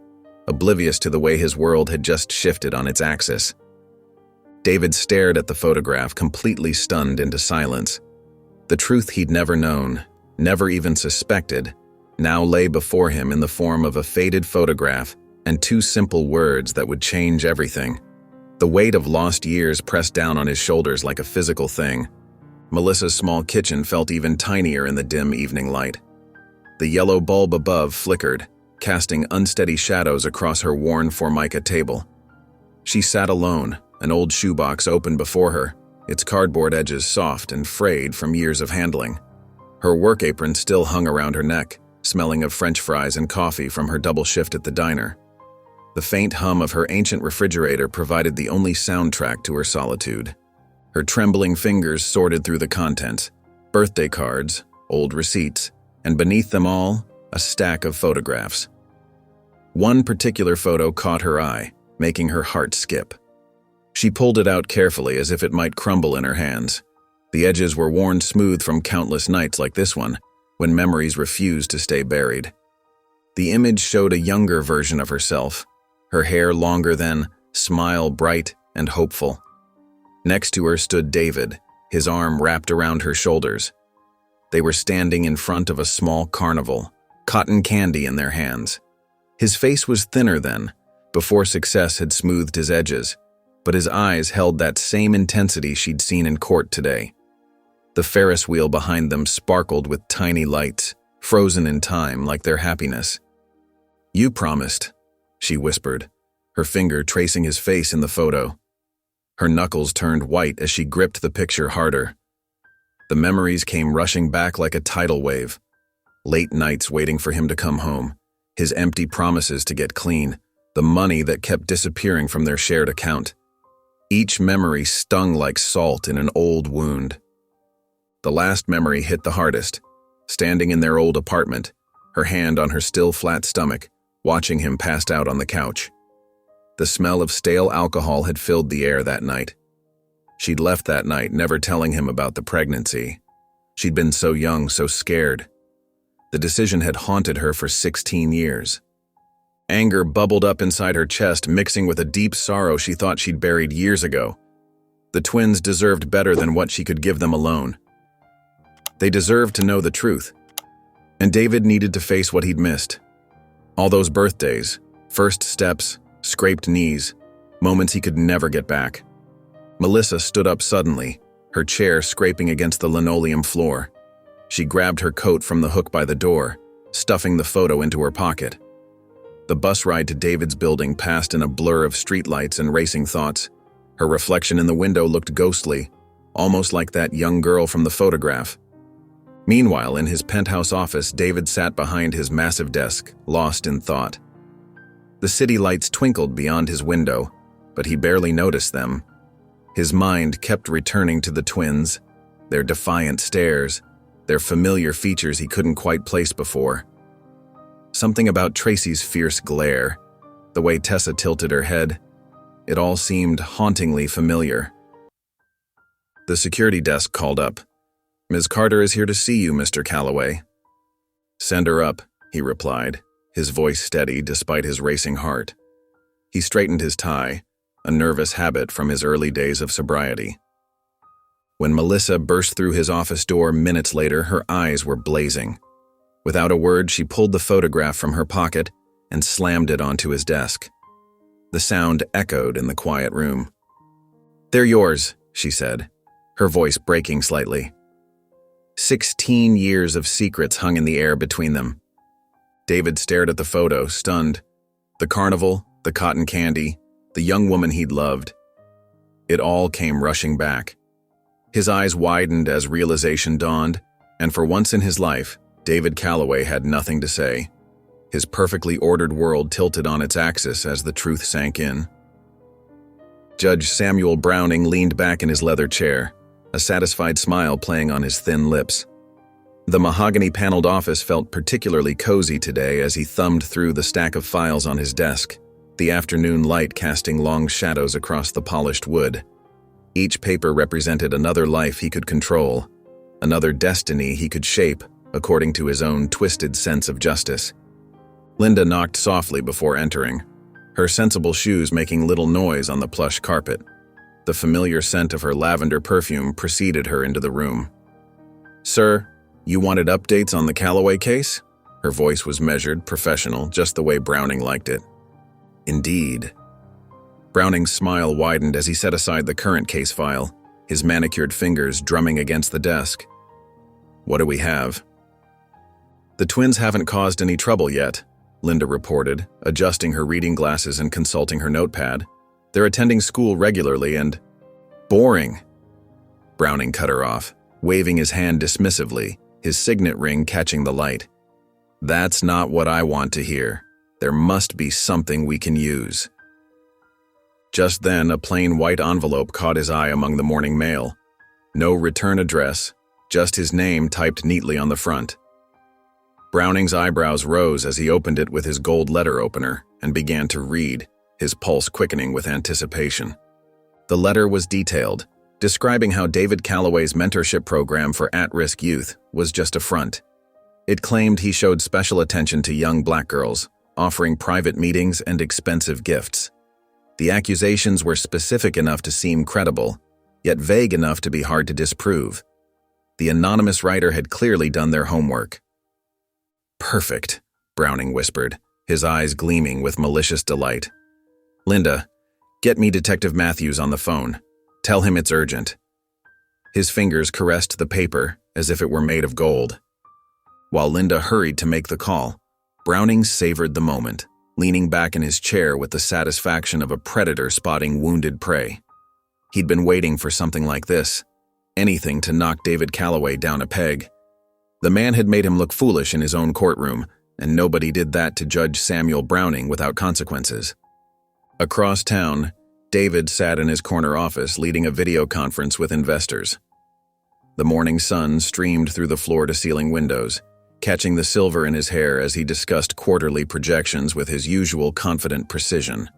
oblivious to the way his world had just shifted on its axis. David stared at the photograph, completely stunned into silence. The truth he'd never known, never even suspected, now lay before him in the form of a faded photograph and two simple words that would change everything. The weight of lost years pressed down on his shoulders like a physical thing. Melissa's small kitchen felt even tinier in the dim evening light. The yellow bulb above flickered, casting unsteady shadows across her worn Formica table. She sat alone, an old shoebox open before her, its cardboard edges soft and frayed from years of handling. Her work apron still hung around her neck, smelling of French fries and coffee from her double shift at the diner. The faint hum of her ancient refrigerator provided the only soundtrack to her solitude. Her trembling fingers sorted through the contents, birthday cards, old receipts, and beneath them all, a stack of photographs. One particular photo caught her eye, making her heart skip. She pulled it out carefully as if it might crumble in her hands. The edges were worn smooth from countless nights like this one, when memories refused to stay buried. The image showed a younger version of herself, her hair longer than, smile bright and hopeful. Next to her stood David, his arm wrapped around her shoulders. They were standing in front of a small carnival, cotton candy in their hands. His face was thinner then, before success had smoothed his edges, but his eyes held that same intensity she'd seen in court today. The Ferris wheel behind them sparkled with tiny lights, frozen in time like their happiness. "You promised," she whispered, her finger tracing his face in the photo. Her knuckles turned white as she gripped the picture harder. The memories came rushing back like a tidal wave. Late nights waiting for him to come home, his empty promises to get clean, the money that kept disappearing from their shared account. Each memory stung like salt in an old wound. The last memory hit the hardest, standing in their old apartment, her hand on her still flat stomach, watching him passed out on the couch. The smell of stale alcohol had filled the air that night. She'd left that night, never telling him about the pregnancy. She'd been so young, so scared. The decision had haunted her for 16 years. Anger bubbled up inside her chest, mixing with a deep sorrow she thought she'd buried years ago. The twins deserved better than what she could give them alone. They deserved to know the truth. And David needed to face what he'd missed. All those birthdays, first steps, scraped knees, moments he could never get back. Melissa stood up suddenly, her chair scraping against the linoleum floor. She grabbed her coat from the hook by the door, stuffing the photo into her pocket. The bus ride to David's building passed in a blur of streetlights and racing thoughts. Her reflection in the window looked ghostly, almost like that young girl from the photograph. Meanwhile, in his penthouse office, David sat behind his massive desk, lost in thought. The city lights twinkled beyond his window, but he barely noticed them. His mind kept returning to the twins, their defiant stares, their familiar features he couldn't quite place before. Something about Tracy's fierce glare, the way Tessa tilted her head, it all seemed hauntingly familiar. The security desk called up. "Ms. Carter is here to see you, Mr. Calloway." "Send her up," he replied, his voice steady despite his racing heart. He straightened his tie, a nervous habit from his early days of sobriety. When Melissa burst through his office door minutes later, her eyes were blazing. Without a word, she pulled the photograph from her pocket and slammed it onto his desk. The sound echoed in the quiet room. "They're yours," she said, her voice breaking slightly. 16 years of secrets hung in the air between them. David stared at the photo, stunned. The carnival, the cotton candy, the young woman he'd loved. It all came rushing back. His eyes widened as realization dawned, and for once in his life, David Calloway had nothing to say. His perfectly ordered world tilted on its axis as the truth sank in. Judge Samuel Browning leaned back in his leather chair, a satisfied smile playing on his thin lips. The mahogany-paneled office felt particularly cozy today as he thumbed through the stack of files on his desk, the afternoon light casting long shadows across the polished wood. Each paper represented another life he could control, another destiny he could shape according to his own twisted sense of justice. Linda knocked softly before entering, her sensible shoes making little noise on the plush carpet. The familiar scent of her lavender perfume preceded her into the room. "Sir, you wanted updates on the Calloway case?" Her voice was measured, professional, just the way Browning liked it. "Indeed." Browning's smile widened as he set aside the current case file, his manicured fingers drumming against the desk. "What do we have?" "The twins haven't caused any trouble yet," Linda reported, adjusting her reading glasses and consulting her notepad. "They're attending school regularly and—" "Boring," Browning cut her off, waving his hand dismissively, his signet ring catching the light. "That's not what I want to hear. There must be something we can use." Just then, a plain white envelope caught his eye among the morning mail. No return address, just his name typed neatly on the front. Browning's eyebrows rose as he opened it with his gold letter opener and began to read, his pulse quickening with anticipation. The letter was detailed, describing how David Calloway's mentorship program for at-risk youth was just a front. It claimed he showed special attention to young black girls, offering private meetings and expensive gifts. The accusations were specific enough to seem credible, yet vague enough to be hard to disprove. The anonymous writer had clearly done their homework. "Perfect," Browning whispered, his eyes gleaming with malicious delight. "Linda, get me Detective Matthews on the phone. Tell him it's urgent." His fingers caressed the paper as if it were made of gold. While Linda hurried to make the call, Browning savored the moment, leaning back in his chair with the satisfaction of a predator spotting wounded prey. He'd been waiting for something like this, anything to knock David Calloway down a peg. The man had made him look foolish in his own courtroom, and nobody did that to Judge Samuel Browning without consequences. Across town, David sat in his corner office leading a video conference with investors. The morning sun streamed through the floor-to-ceiling windows, catching the silver in his hair as he discussed quarterly projections with his usual confident precision.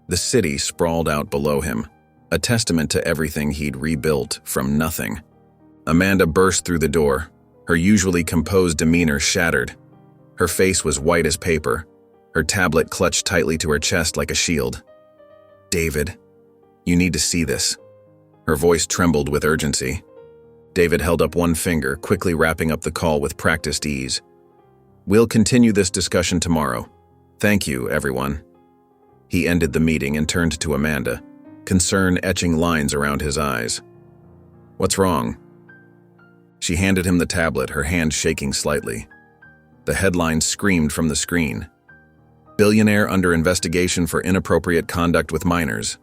The city sprawled out below him, a testament to everything he'd rebuilt from nothing. Amanda burst through the door, her usually composed demeanor shattered. Her face was white as paper, her tablet clutched tightly to her chest like a shield. "David, you need to see this." Her voice trembled with urgency. David held up one finger, quickly wrapping up the call with practiced ease. "We'll continue this discussion tomorrow. Thank you, everyone." He ended the meeting and turned to Amanda, concern etching lines around his eyes. "What's wrong?" She handed him the tablet, her hand shaking slightly. The headline screamed from the screen. "Billionaire under investigation for inappropriate conduct with minors."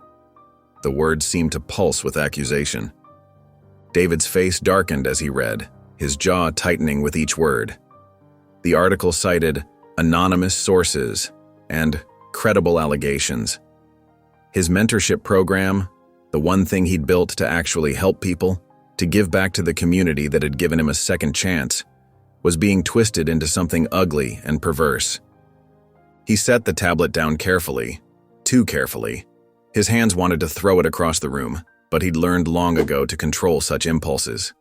The words seemed to pulse with accusation. David's face darkened as he read, his jaw tightening with each word. The article cited anonymous sources and credible allegations. His mentorship program, the one thing he'd built to actually help people, to give back to the community that had given him a second chance, was being twisted into something ugly and perverse. He set the tablet down carefully, too carefully. His hands wanted to throw it across the room, but he'd learned long ago to control such impulses.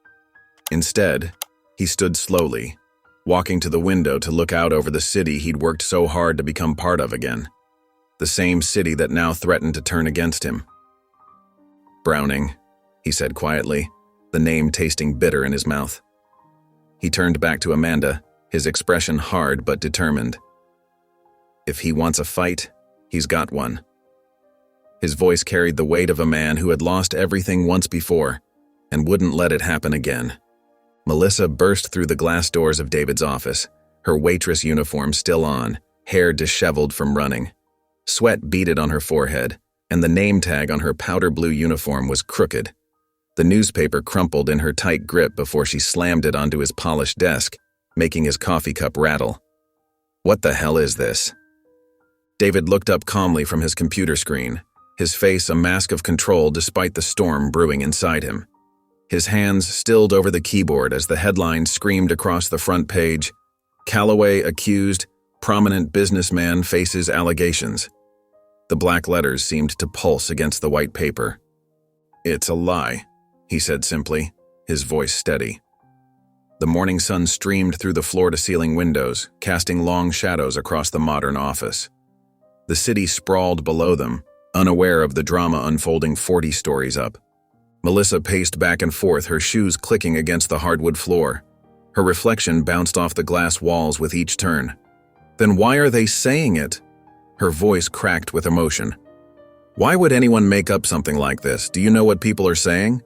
Instead, he stood slowly, walking to the window to look out over the city he'd worked so hard to become part of again. The same city that now threatened to turn against him. "Browning," he said quietly, the name tasting bitter in his mouth. He turned back to Amanda, his expression hard but determined. "If he wants a fight, he's got one." His voice carried the weight of a man who had lost everything once before and wouldn't let it happen again. Melissa burst through the glass doors of David's office, her waitress uniform still on, hair disheveled from running. Sweat beaded on her forehead, and the name tag on her powder blue uniform was crooked. The newspaper crumpled in her tight grip before she slammed it onto his polished desk, making his coffee cup rattle. "What the hell is this?" David looked up calmly from his computer screen, his face a mask of control despite the storm brewing inside him. His hands stilled over the keyboard as the headline screamed across the front page, "Callaway accused, prominent businessman faces allegations." The black letters seemed to pulse against the white paper. "It's a lie," he said simply, his voice steady. The morning sun streamed through the floor-to-ceiling windows, casting long shadows across the modern office. The city sprawled below them, unaware of the drama unfolding 40 stories up. Melissa paced back and forth, her shoes clicking against the hardwood floor. Her reflection bounced off the glass walls with each turn. "Then why are they saying it?" Her voice cracked with emotion. "Why would anyone make up something like this? Do you know what people are saying?"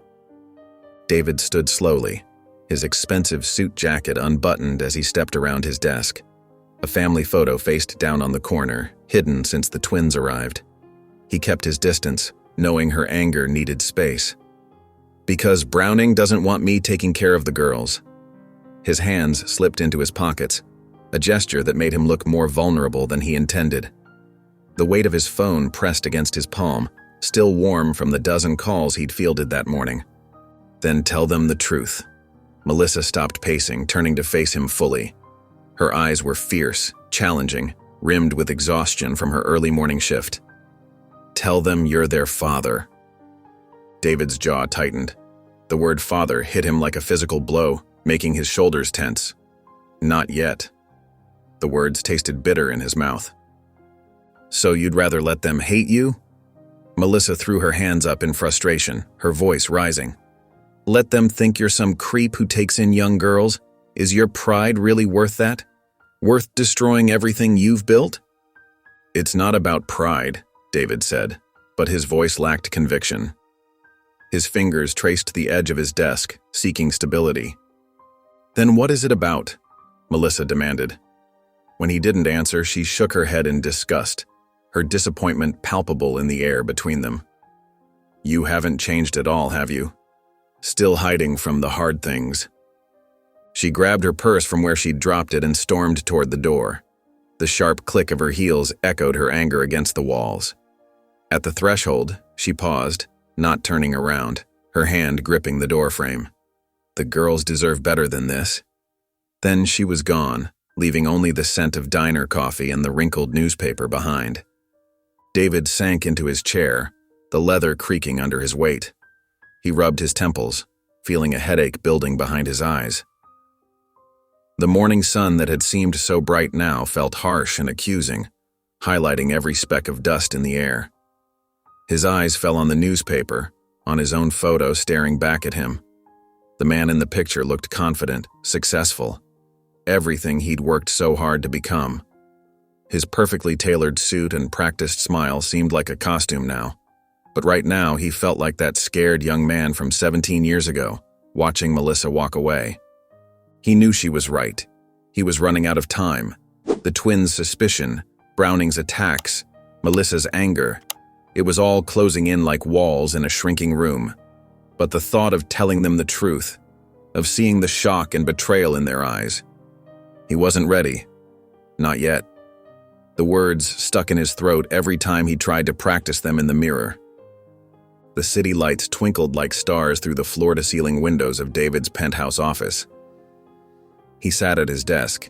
David stood slowly, his expensive suit jacket unbuttoned as he stepped around his desk. A family photo faced down on the corner, hidden since the twins arrived. He kept his distance, knowing her anger needed space. "Because Browning doesn't want me taking care of the girls." His hands slipped into his pockets, a gesture that made him look more vulnerable than he intended. The weight of his phone pressed against his palm, still warm from the dozen calls he'd fielded that morning. "Then tell them the truth." Melissa stopped pacing, turning to face him fully. Her eyes were fierce, challenging, rimmed with exhaustion from her early morning shift. "Tell them you're their father." David's jaw tightened. The word father hit him like a physical blow, making his shoulders tense. "Not yet." The words tasted bitter in his mouth. "So you'd rather let them hate you?" Melissa threw her hands up in frustration, her voice rising. "Let them think you're some creep who takes in young girls? Is your pride really worth that? Worth destroying everything you've built?" "It's not about pride," David said, but his voice lacked conviction. His fingers traced the edge of his desk, seeking stability. "Then what is it about?" Melissa demanded. When he didn't answer, she shook her head in disgust, her disappointment palpable in the air between them. "You haven't changed at all, have you? Still hiding from the hard things." She grabbed her purse from where she'd dropped it and stormed toward the door. The sharp click of her heels echoed her anger against the walls. At the threshold, she paused, not turning around, her hand gripping the doorframe. The girls deserve better than this. Then she was gone, leaving only the scent of diner coffee and the wrinkled newspaper behind. David sank into his chair, the leather creaking under his weight. He rubbed his temples, feeling a headache building behind his eyes. The morning sun that had seemed so bright now felt harsh and accusing, highlighting every speck of dust in the air. His eyes fell on the newspaper, on his own photo staring back at him. The man in the picture looked confident, successful, everything he'd worked so hard to become. His perfectly tailored suit and practiced smile seemed like a costume now, but right now he felt like that scared young man from 17 years ago, watching Melissa walk away. He knew she was right. He was running out of time. The twins' suspicion, Browning's attacks, Melissa's anger, it was all closing in like walls in a shrinking room. But the thought of telling them the truth, of seeing the shock and betrayal in their eyes, he wasn't ready. Not yet. The words stuck in his throat every time he tried to practice them in the mirror. The city lights twinkled like stars through the floor-to-ceiling windows of David's penthouse office. He sat at his desk,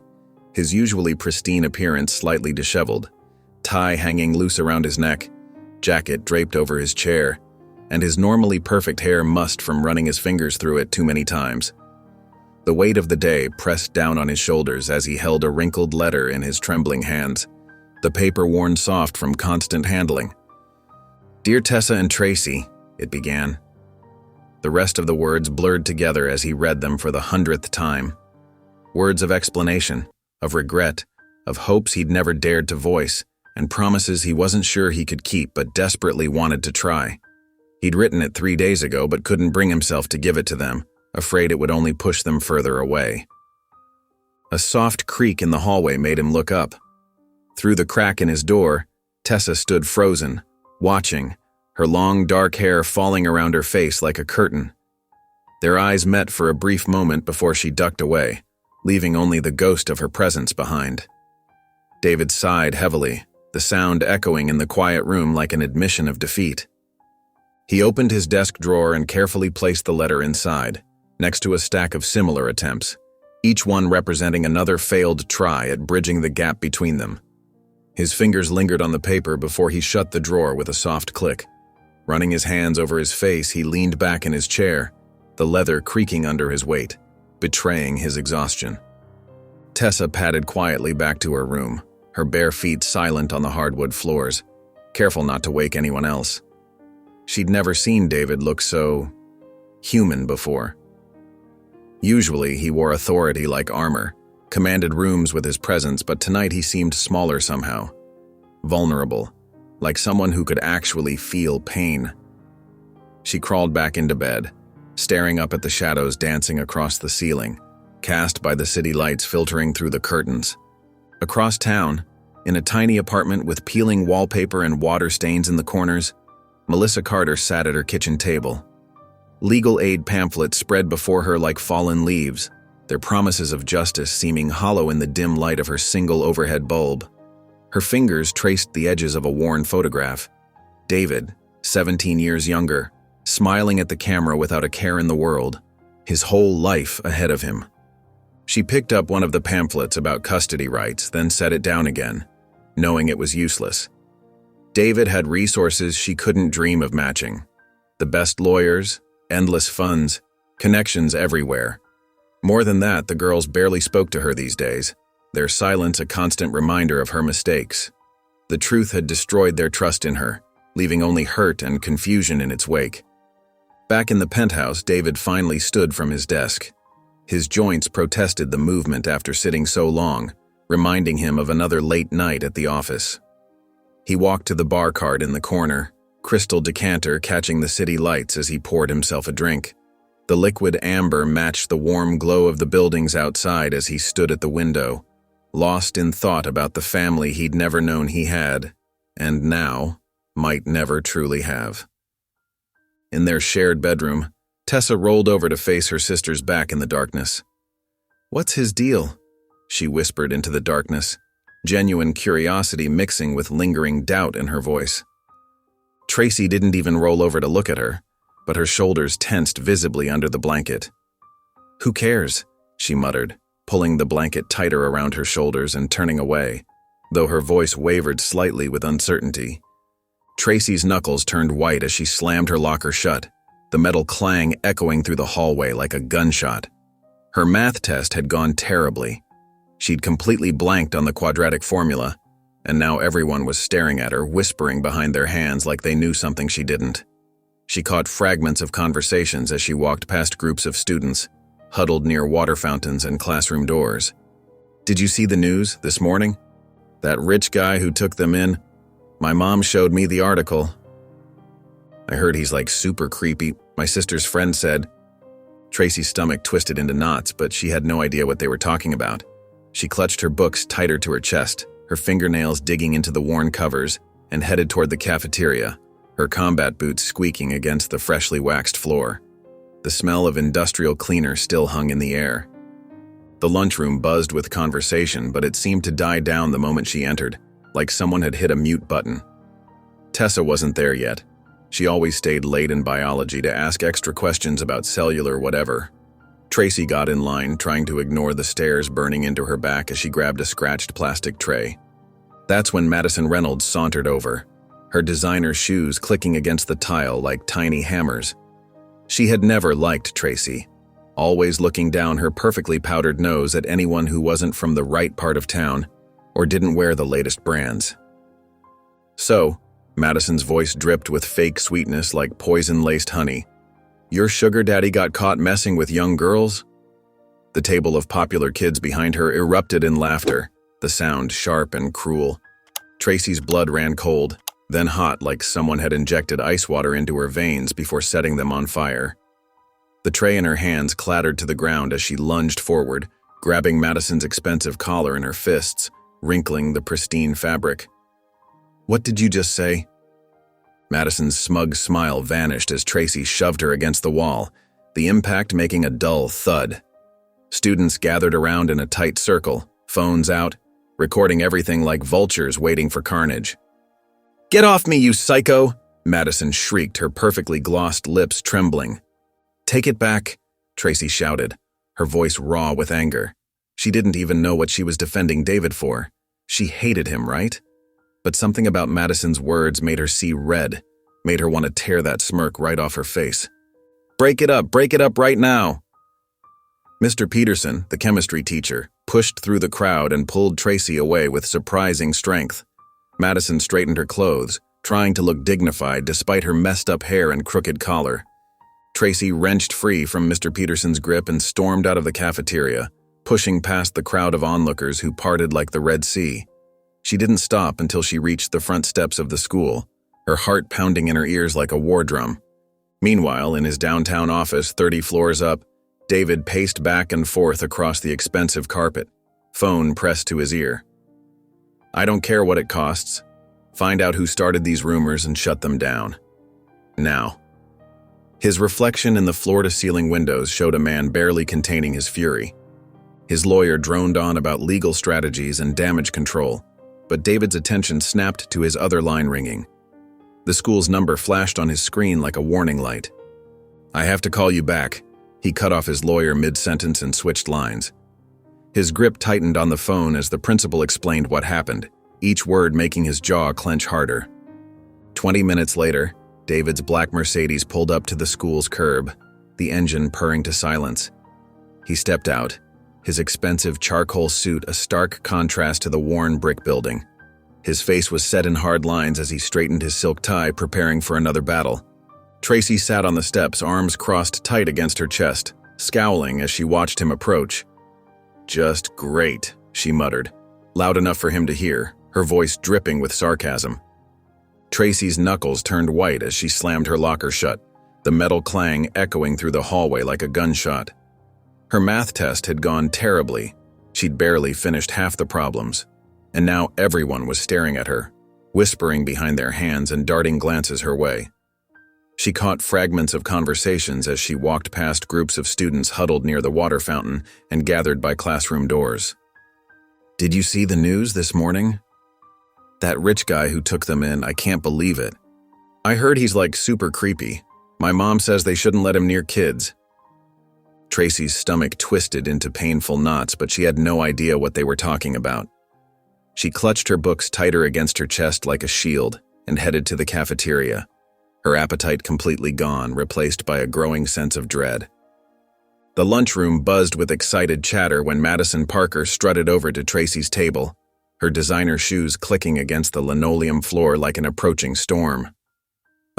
his usually pristine appearance slightly disheveled, tie hanging loose around his neck, jacket draped over his chair, and his normally perfect hair mussed from running his fingers through it too many times. The weight of the day pressed down on his shoulders as he held a wrinkled letter in his trembling hands, the paper worn soft from constant handling. "Dear Tessa and Tracy," it began. The rest of the words blurred together as he read them for the 100th time. Words of explanation, of regret, of hopes he'd never dared to voice, and promises he wasn't sure he could keep but desperately wanted to try. He'd written it 3 days ago but couldn't bring himself to give it to them, afraid it would only push them further away. A soft creak in the hallway made him look up. Through the crack in his door, Tessa stood frozen, watching, her long dark hair falling around her face like a curtain. Their eyes met for a brief moment before she ducked away, leaving only the ghost of her presence behind. David sighed heavily, the sound echoing in the quiet room like an admission of defeat. He opened his desk drawer and carefully placed the letter inside, next to a stack of similar attempts, each one representing another failed try at bridging the gap between them. His fingers lingered on the paper before he shut the drawer with a soft click. Running his hands over his face, he leaned back in his chair, the leather creaking under his weight, betraying his exhaustion. Tessa padded quietly back to her room, her bare feet silent on the hardwood floors, careful not to wake anyone else. She'd never seen David look so human before. Usually, he wore authority like armor, commanded rooms with his presence, but tonight he seemed smaller somehow, vulnerable, like someone who could actually feel pain. She crawled back into bed, staring up at the shadows dancing across the ceiling, cast by the city lights filtering through the curtains. Across town, in a tiny apartment with peeling wallpaper and water stains in the corners, Melissa Carter sat at her kitchen table. Legal aid pamphlets spread before her like fallen leaves, their promises of justice seeming hollow in the dim light of her single overhead bulb. Her fingers traced the edges of a worn photograph. David, 17 years younger, smiling at the camera without a care in the world, his whole life ahead of him. She picked up one of the pamphlets about custody rights, then set it down again, knowing it was useless. David had resources she couldn't dream of matching. The best lawyers, endless funds, connections everywhere. More than that, the girls barely spoke to her these days, their silence a constant reminder of her mistakes. The truth had destroyed their trust in her, leaving only hurt and confusion in its wake. Back in the penthouse, David finally stood from his desk. His joints protested the movement after sitting so long, reminding him of another late night at the office. He walked to the bar cart in the corner, crystal decanter catching the city lights as he poured himself a drink. The liquid amber matched the warm glow of the buildings outside as he stood at the window, lost in thought about the family he'd never known he had, and now might never truly have. In their shared bedroom, Tessa rolled over to face her sister's back in the darkness. "What's his deal?" she whispered into the darkness, genuine curiosity mixing with lingering doubt in her voice. Tracy didn't even roll over to look at her, but her shoulders tensed visibly under the blanket. "Who cares?" she muttered, pulling the blanket tighter around her shoulders and turning away, though her voice wavered slightly with uncertainty. Tracy's knuckles turned white as she slammed her locker shut, the metal clang echoing through the hallway like a gunshot. Her math test had gone terribly. She'd completely blanked on the quadratic formula, and now everyone was staring at her, whispering behind their hands like they knew something she didn't. She caught fragments of conversations as she walked past groups of students, huddled near water fountains and classroom doors. "Did you see the news this morning? That rich guy who took them in? My mom showed me the article. I heard he's like super creepy, my sister's friend said." Tracy's stomach twisted into knots, but she had no idea what they were talking about. She clutched her books tighter to her chest, her fingernails digging into the worn covers, and headed toward the cafeteria, her combat boots squeaking against the freshly waxed floor. The smell of industrial cleaner still hung in the air. The lunchroom buzzed with conversation, but it seemed to die down the moment she entered, like someone had hit a mute button. Tessa wasn't there yet. She always stayed late in biology to ask extra questions about cellular whatever. Tracy got in line, trying to ignore the stares burning into her back as she grabbed a scratched plastic tray. That's when Madison Reynolds sauntered over, her designer shoes clicking against the tile like tiny hammers. She had never liked Tracy, always looking down her perfectly powdered nose at anyone who wasn't from the right part of town or didn't wear the latest brands. "So," Madison's voice dripped with fake sweetness like poison-laced honey, "your sugar daddy got caught messing with young girls?" The table of popular kids behind her erupted in laughter, the sound sharp and cruel. Tracy's blood ran cold, then hot like someone had injected ice water into her veins before setting them on fire. The tray in her hands clattered to the ground as she lunged forward, grabbing Madison's expensive collar in her fists, wrinkling the pristine fabric. "What did you just say?" Madison's smug smile vanished as Tracy shoved her against the wall, the impact making a dull thud. Students gathered around in a tight circle, phones out, recording everything like vultures waiting for carnage. "Get off me, you psycho!" Madison shrieked, her perfectly glossed lips trembling. "Take it back," Tracy shouted, her voice raw with anger. She didn't even know what she was defending David for. She hated him, right? But something about Madison's words made her see red, made her want to tear that smirk right off her face. Break it up right now!" Mr. Peterson, the chemistry teacher, pushed through the crowd and pulled Tracy away with surprising strength. Madison straightened her clothes, trying to look dignified despite her messed up hair and crooked collar. Tracy wrenched free from Mr. Peterson's grip and stormed out of the cafeteria, pushing past the crowd of onlookers who parted like the Red Sea. She didn't stop until she reached the front steps of the school, her heart pounding in her ears like a war drum. Meanwhile, in his downtown office 30 floors up, David paced back and forth across the expensive carpet, phone pressed to his ear. "I don't care what it costs. Find out who started these rumors and shut them down. Now." His reflection in the floor-to-ceiling windows showed a man barely containing his fury. His lawyer droned on about legal strategies and damage control, but David's attention snapped to his other line ringing. The school's number flashed on his screen like a warning light. "I have to call you back." He cut off his lawyer mid-sentence and switched lines. His grip tightened on the phone as the principal explained what happened, each word making his jaw clench harder. 20 minutes later, David's black Mercedes pulled up to the school's curb, the engine purring to silence. He stepped out, his expensive charcoal suit a stark contrast to the worn brick building. His face was set in hard lines as he straightened his silk tie, preparing for another battle. Tracy sat on the steps, arms crossed tight against her chest, scowling as she watched him approach. "Just great," she muttered, loud enough for him to hear, her voice dripping with sarcasm. Tracy's knuckles turned white as she slammed her locker shut, the metal clang echoing through the hallway like a gunshot. Her math test had gone terribly. She'd barely finished half the problems, and now everyone was staring at her, whispering behind their hands and darting glances her way. She caught fragments of conversations as she walked past groups of students huddled near the water fountain and gathered by classroom doors. "Did you see the news this morning? That rich guy who took them in, I can't believe it. I heard he's like super creepy. My mom says they shouldn't let him near kids. Tracy's stomach twisted into painful knots, but she had no idea what they were talking about. She clutched her books tighter against her chest like a shield and headed to the cafeteria, her appetite completely gone, replaced by a growing sense of dread. The lunchroom buzzed with excited chatter when Madison Parker strutted over to Tracy's table, her designer shoes clicking against the linoleum floor like an approaching storm.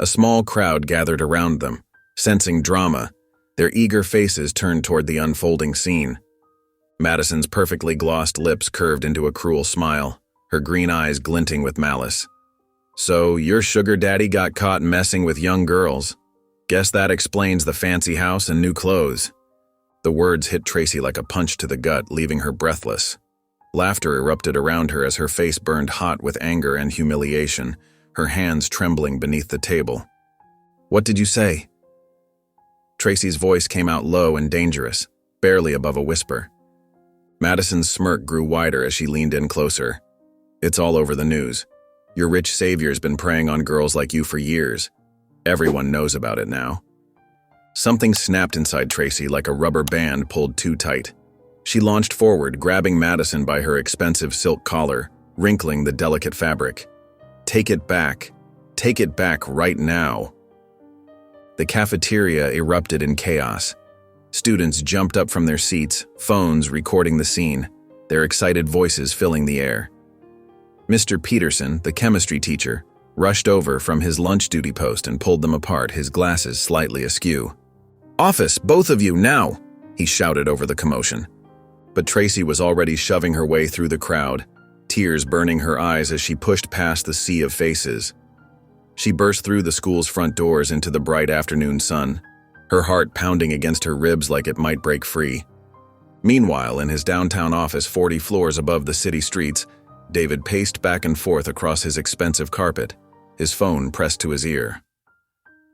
A small crowd gathered around them, sensing drama, their eager faces turned toward the unfolding scene. Madison's perfectly glossed lips curved into a cruel smile, her green eyes glinting with malice. So, your sugar daddy got caught messing with young girls. Guess that explains the fancy house and new clothes. The words hit Tracy like a punch to the gut, leaving her breathless. Laughter erupted around her as her face burned hot with anger and humiliation, her hands trembling beneath the table. What did you say? Tracy's voice came out low and dangerous, barely above a whisper. Madison's smirk grew wider as she leaned in closer. It's all over the news. Your rich savior's been preying on girls like you for years. Everyone knows about it now. Something snapped inside Tracy like a rubber band pulled too tight. She launched forward, grabbing Madison by her expensive silk collar, wrinkling the delicate fabric. Take it back. Take it back right now. The cafeteria erupted in chaos. Students jumped up from their seats, phones recording the scene, their excited voices filling the air. Mr. Peterson, the chemistry teacher, rushed over from his lunch duty post and pulled them apart, his glasses slightly askew. "Office, both of you, now!" he shouted over the commotion. But Tracy was already shoving her way through the crowd, tears burning her eyes as she pushed past the sea of faces. She burst through the school's front doors into the bright afternoon sun, her heart pounding against her ribs like it might break free. Meanwhile, in his downtown office 40 floors above the city streets, David paced back and forth across his expensive carpet, his phone pressed to his ear.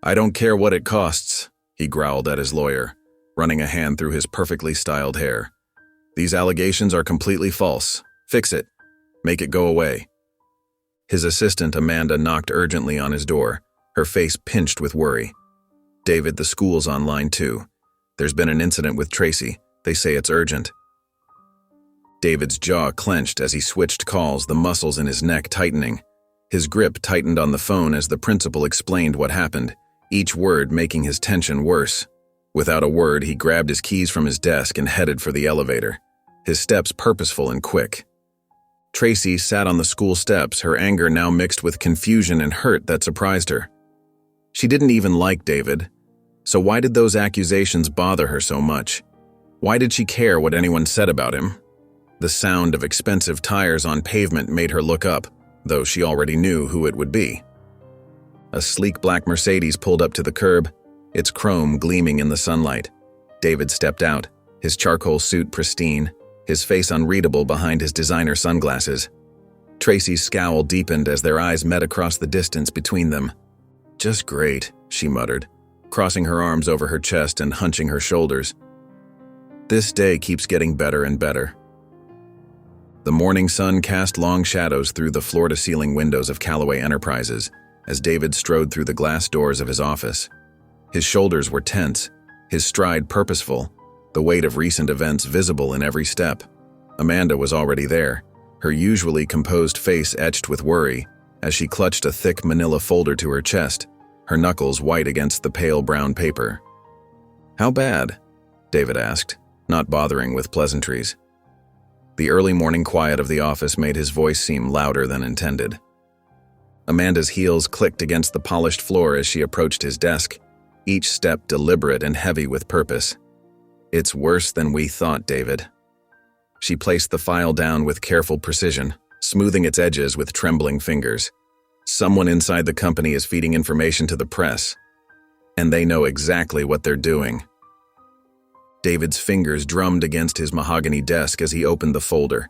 "I don't care what it costs," he growled at his lawyer, running a hand through his perfectly styled hair. "These allegations are completely false. Fix it. Make it go away." His assistant Amanda knocked urgently on his door, her face pinched with worry. "David, the school's online too. There's been an incident with Tracy. They say it's urgent." David's jaw clenched as he switched calls, the muscles in his neck tightening. His grip tightened on the phone as the principal explained what happened, each word making his tension worse. Without a word, he grabbed his keys from his desk and headed for the elevator, his steps purposeful and quick. Tracy sat on the school steps, her anger now mixed with confusion and hurt that surprised her. She didn't even like David, so why did those accusations bother her so much? Why did she care what anyone said about him? The sound of expensive tires on pavement made her look up, though she already knew who it would be. A sleek black Mercedes pulled up to the curb, its chrome gleaming in the sunlight. David stepped out, his charcoal suit pristine, his face unreadable behind his designer sunglasses. Tracy's scowl deepened as their eyes met across the distance between them. "Just great," she muttered, crossing her arms over her chest and hunching her shoulders. "This day keeps getting better and better." The morning sun cast long shadows through the floor-to-ceiling windows of Callaway Enterprises as David strode through the glass doors of his office. His shoulders were tense, his stride purposeful, the weight of recent events visible in every step. Amanda was already there, her usually composed face etched with worry, as she clutched a thick manila folder to her chest, her knuckles white against the pale brown paper. "How bad?" David asked, not bothering with pleasantries. The early morning quiet of the office made his voice seem louder than intended. Amanda's heels clicked against the polished floor as she approached his desk, each step deliberate and heavy with purpose. "It's worse than we thought, David." She placed the file down with careful precision, smoothing its edges with trembling fingers. "Someone inside the company is feeding information to the press, and they know exactly what they're doing." David's fingers drummed against his mahogany desk as he opened the folder,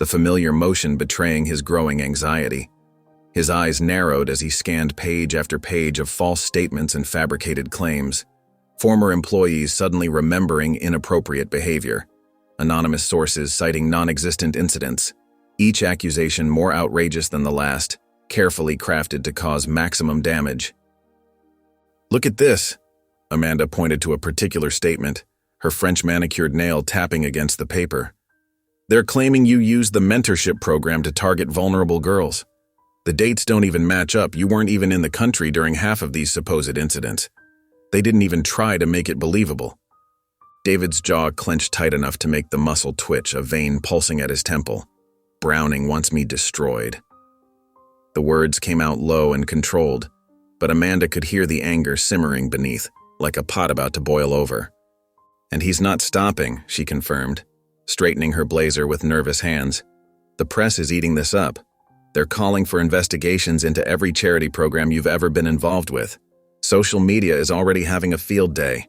the familiar motion betraying his growing anxiety. His eyes narrowed as he scanned page after page of false statements and fabricated claims. Former employees suddenly remembering inappropriate behavior. Anonymous sources citing non-existent incidents. Each accusation more outrageous than the last, carefully crafted to cause maximum damage. Look at this. Amanda pointed to a particular statement, her French manicured nail tapping against the paper. They're claiming you used the mentorship program to target vulnerable girls. The dates don't even match up. You weren't even in the country during half of these supposed incidents. They didn't even try to make it believable. David's jaw clenched tight enough to make the muscle twitch, a vein pulsing at his temple. Browning wants me destroyed. The words came out low and controlled, but Amanda could hear the anger simmering beneath, like a pot about to boil over. And he's not stopping, she confirmed, straightening her blazer with nervous hands. The press is eating this up. They're calling for investigations into every charity program you've ever been involved with. Social media is already having a field day.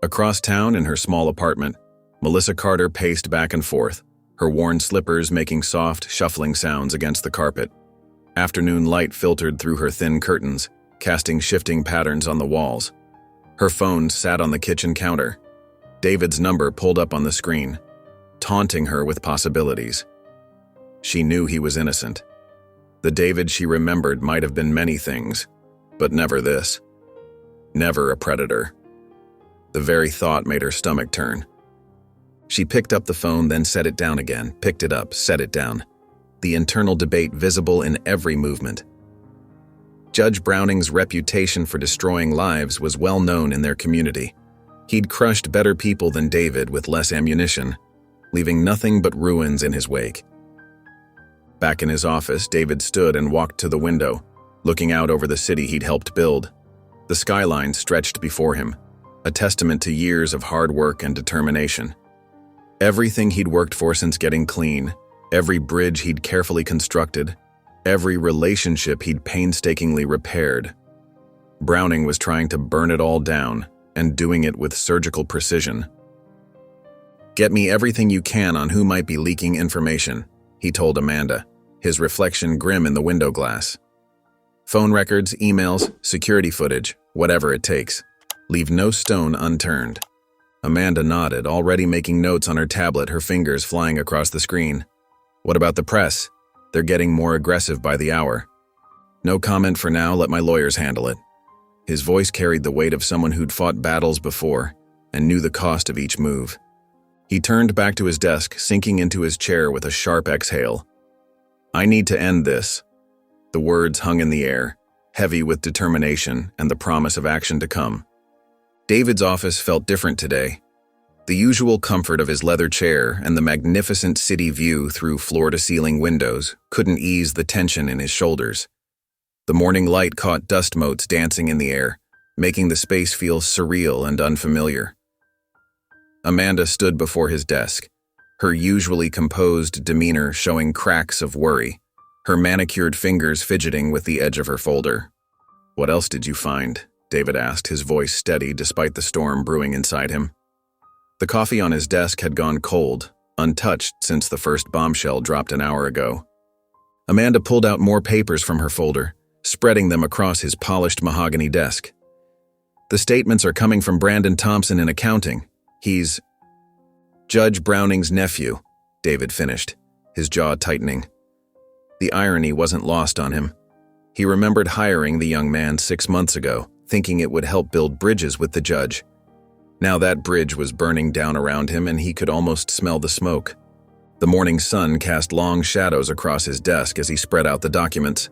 Across town in her small apartment, Melissa Carter paced back and forth, her worn slippers making soft, shuffling sounds against the carpet. Afternoon light filtered through her thin curtains, casting shifting patterns on the walls. Her phone sat on the kitchen counter. David's number pulled up on the screen, taunting her with possibilities. She knew he was innocent. The David she remembered might have been many things, but never this. Never a predator. The very thought made her stomach turn. She picked up the phone, then set it down again, picked it up, set it down. The internal debate visible in every movement. Judge Browning's reputation for destroying lives was well known in their community. He'd crushed better people than David with less ammunition, leaving nothing but ruins in his wake. Back in his office, David stood and walked to the window, looking out over the city he'd helped build. The skyline stretched before him, a testament to years of hard work and determination. Everything he'd worked for since getting clean, every bridge he'd carefully constructed, every relationship he'd painstakingly repaired. Browning was trying to burn it all down, and doing it with surgical precision. "Get me everything you can on who might be leaking information," he told Amanda, his reflection grim in the window glass. "Phone records, emails, security footage, whatever it takes. Leave no stone unturned." Amanda nodded, already making notes on her tablet, her fingers flying across the screen. "What about the press? They're getting more aggressive by the hour." "No comment for now, let my lawyers handle it." His voice carried the weight of someone who'd fought battles before and knew the cost of each move. He turned back to his desk, sinking into his chair with a sharp exhale. "I need to end this." The words hung in the air, heavy with determination and the promise of action to come. David's office felt different today. The usual comfort of his leather chair and the magnificent city view through floor-to-ceiling windows couldn't ease the tension in his shoulders. The morning light caught dust motes dancing in the air, making the space feel surreal and unfamiliar. Amanda stood before his desk, her usually composed demeanor showing cracks of worry, her manicured fingers fidgeting with the edge of her folder. "What else did you find?" David asked, his voice steady despite the storm brewing inside him. The coffee on his desk had gone cold, untouched since the first bombshell dropped an hour ago. Amanda pulled out more papers from her folder, spreading them across his polished mahogany desk. "The statements are coming from Brandon Thompson in accounting. He's Judge Browning's nephew," David finished, his jaw tightening. The irony wasn't lost on him. He remembered hiring the young man 6 months ago, thinking it would help build bridges with the judge. Now that bridge was burning down around him and he could almost smell the smoke. The morning sun cast long shadows across his desk as he spread out the documents.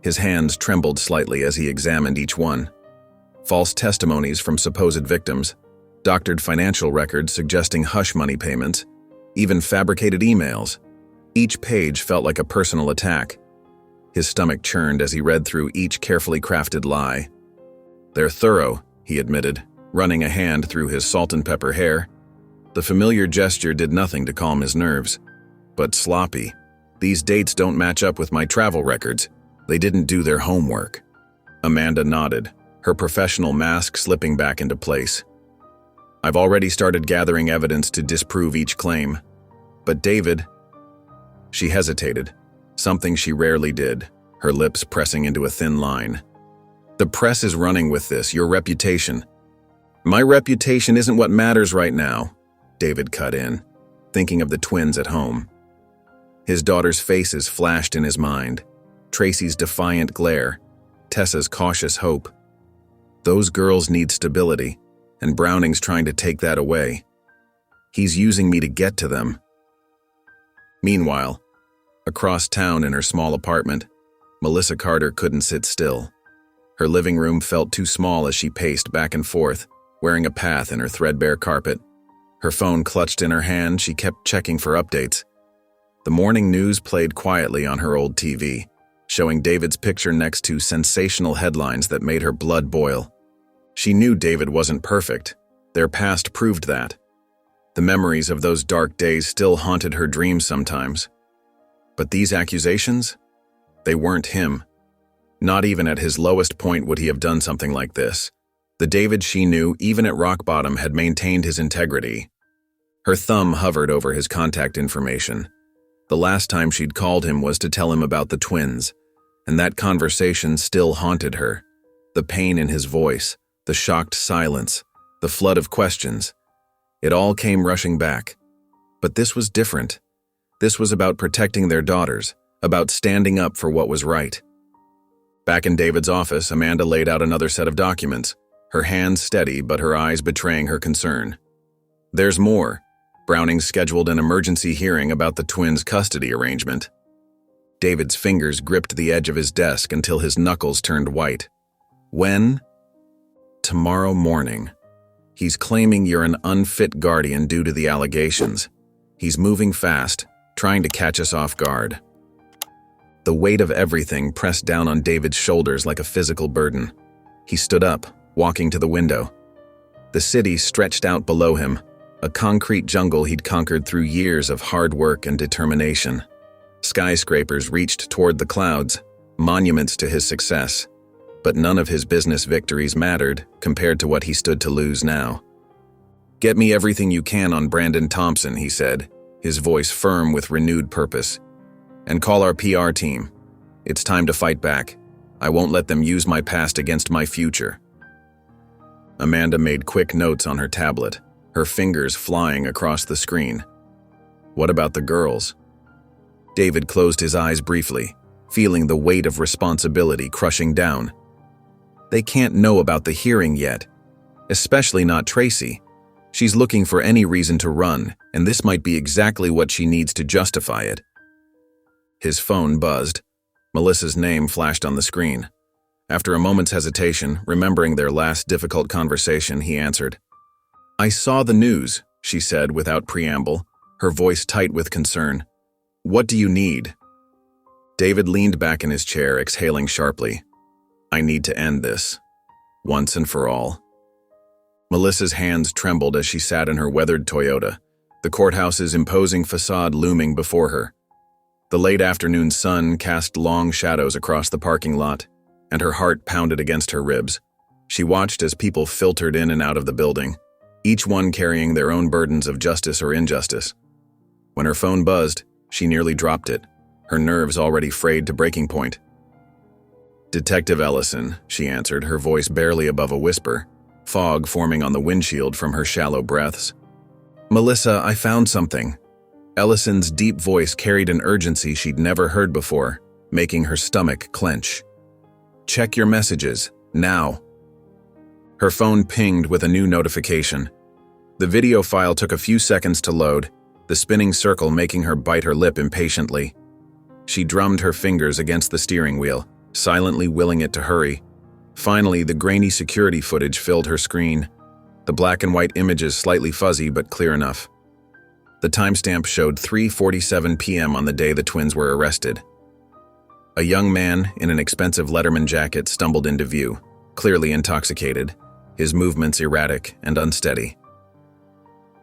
His hands trembled slightly as he examined each one. False testimonies from supposed victims, doctored financial records suggesting hush money payments, even fabricated emails. Each page felt like a personal attack. His stomach churned as he read through each carefully crafted lie. "They're thorough," he admitted, running a hand through his salt and pepper hair. The familiar gesture did nothing to calm his nerves. "But sloppy. These dates don't match up with my travel records. They didn't do their homework." Amanda nodded, her professional mask slipping back into place. "I've already started gathering evidence to disprove each claim. But David..." She hesitated, something she rarely did, her lips pressing into a thin line. "The press is running with this, your reputation." "My reputation isn't what matters right now," David cut in, thinking of the twins at home. His daughters' faces flashed in his mind, Tracy's defiant glare, Tessa's cautious hope. Those girls need stability, and Browning's trying to take that away. He's using me to get to them. Meanwhile, across town in her small apartment, Melissa Carter couldn't sit still. Her living room felt too small as she paced back and forth, wearing a path in her threadbare carpet. Her phone clutched in her hand, she kept checking for updates. The morning news played quietly on her old TV, showing David's picture next to sensational headlines that made her blood boil. She knew David wasn't perfect. Their past proved that. The memories of those dark days still haunted her dreams sometimes. But these accusations? They weren't him. Not even at his lowest point would he have done something like this. The David she knew, even at rock bottom, had maintained his integrity. Her thumb hovered over his contact information. The last time she'd called him was to tell him about the twins, and that conversation still haunted her. The pain in his voice, the shocked silence, the flood of questions. It all came rushing back. But this was different. This was about protecting their daughters, about standing up for what was right. Back in David's office, Amanda laid out another set of documents, her hands steady but her eyes betraying her concern. There's more. Browning scheduled an emergency hearing about the twins' custody arrangement. David's fingers gripped the edge of his desk until his knuckles turned white. When? Tomorrow morning. He's claiming you're an unfit guardian due to the allegations. He's moving fast, trying to catch us off guard. The weight of everything pressed down on David's shoulders like a physical burden. He stood up, walking to the window. The city stretched out below him, a concrete jungle he'd conquered through years of hard work and determination. Skyscrapers reached toward the clouds, monuments to his success. But none of his business victories mattered compared to what he stood to lose now. "Get me everything you can on Brandon Thompson," he said, his voice firm with renewed purpose. "And call our PR team. It's time to fight back. I won't let them use my past against my future." Amanda made quick notes on her tablet, her fingers flying across the screen. What about the girls? David closed his eyes briefly, feeling the weight of responsibility crushing down. They can't know about the hearing yet, especially not Tracy. She's looking for any reason to run, and this might be exactly what she needs to justify it. His phone buzzed. Melissa's name flashed on the screen. After a moment's hesitation, remembering their last difficult conversation, he answered. "I saw the news," she said without preamble, her voice tight with concern. "What do you need?" David leaned back in his chair, exhaling sharply. "I need to end this, once and for all." Melissa's hands trembled as she sat in her weathered Toyota, the courthouse's imposing facade looming before her. The late afternoon sun cast long shadows across the parking lot, and her heart pounded against her ribs. She watched as people filtered in and out of the building, each one carrying their own burdens of justice or injustice. When her phone buzzed, she nearly dropped it, her nerves already frayed to breaking point. "Detective Ellison," she answered, her voice barely above a whisper, fog forming on the windshield from her shallow breaths. "Melissa, I found something." Ellison's deep voice carried an urgency she'd never heard before, making her stomach clench. "Check your messages, now." Her phone pinged with a new notification. The video file took a few seconds to load, the spinning circle making her bite her lip impatiently. She drummed her fingers against the steering wheel, silently willing it to hurry. Finally, the grainy security footage filled her screen, the black and white images slightly fuzzy but clear enough. The timestamp showed 3:47 p.m. on the day the twins were arrested. A young man in an expensive Letterman jacket stumbled into view, clearly intoxicated, his movements erratic and unsteady.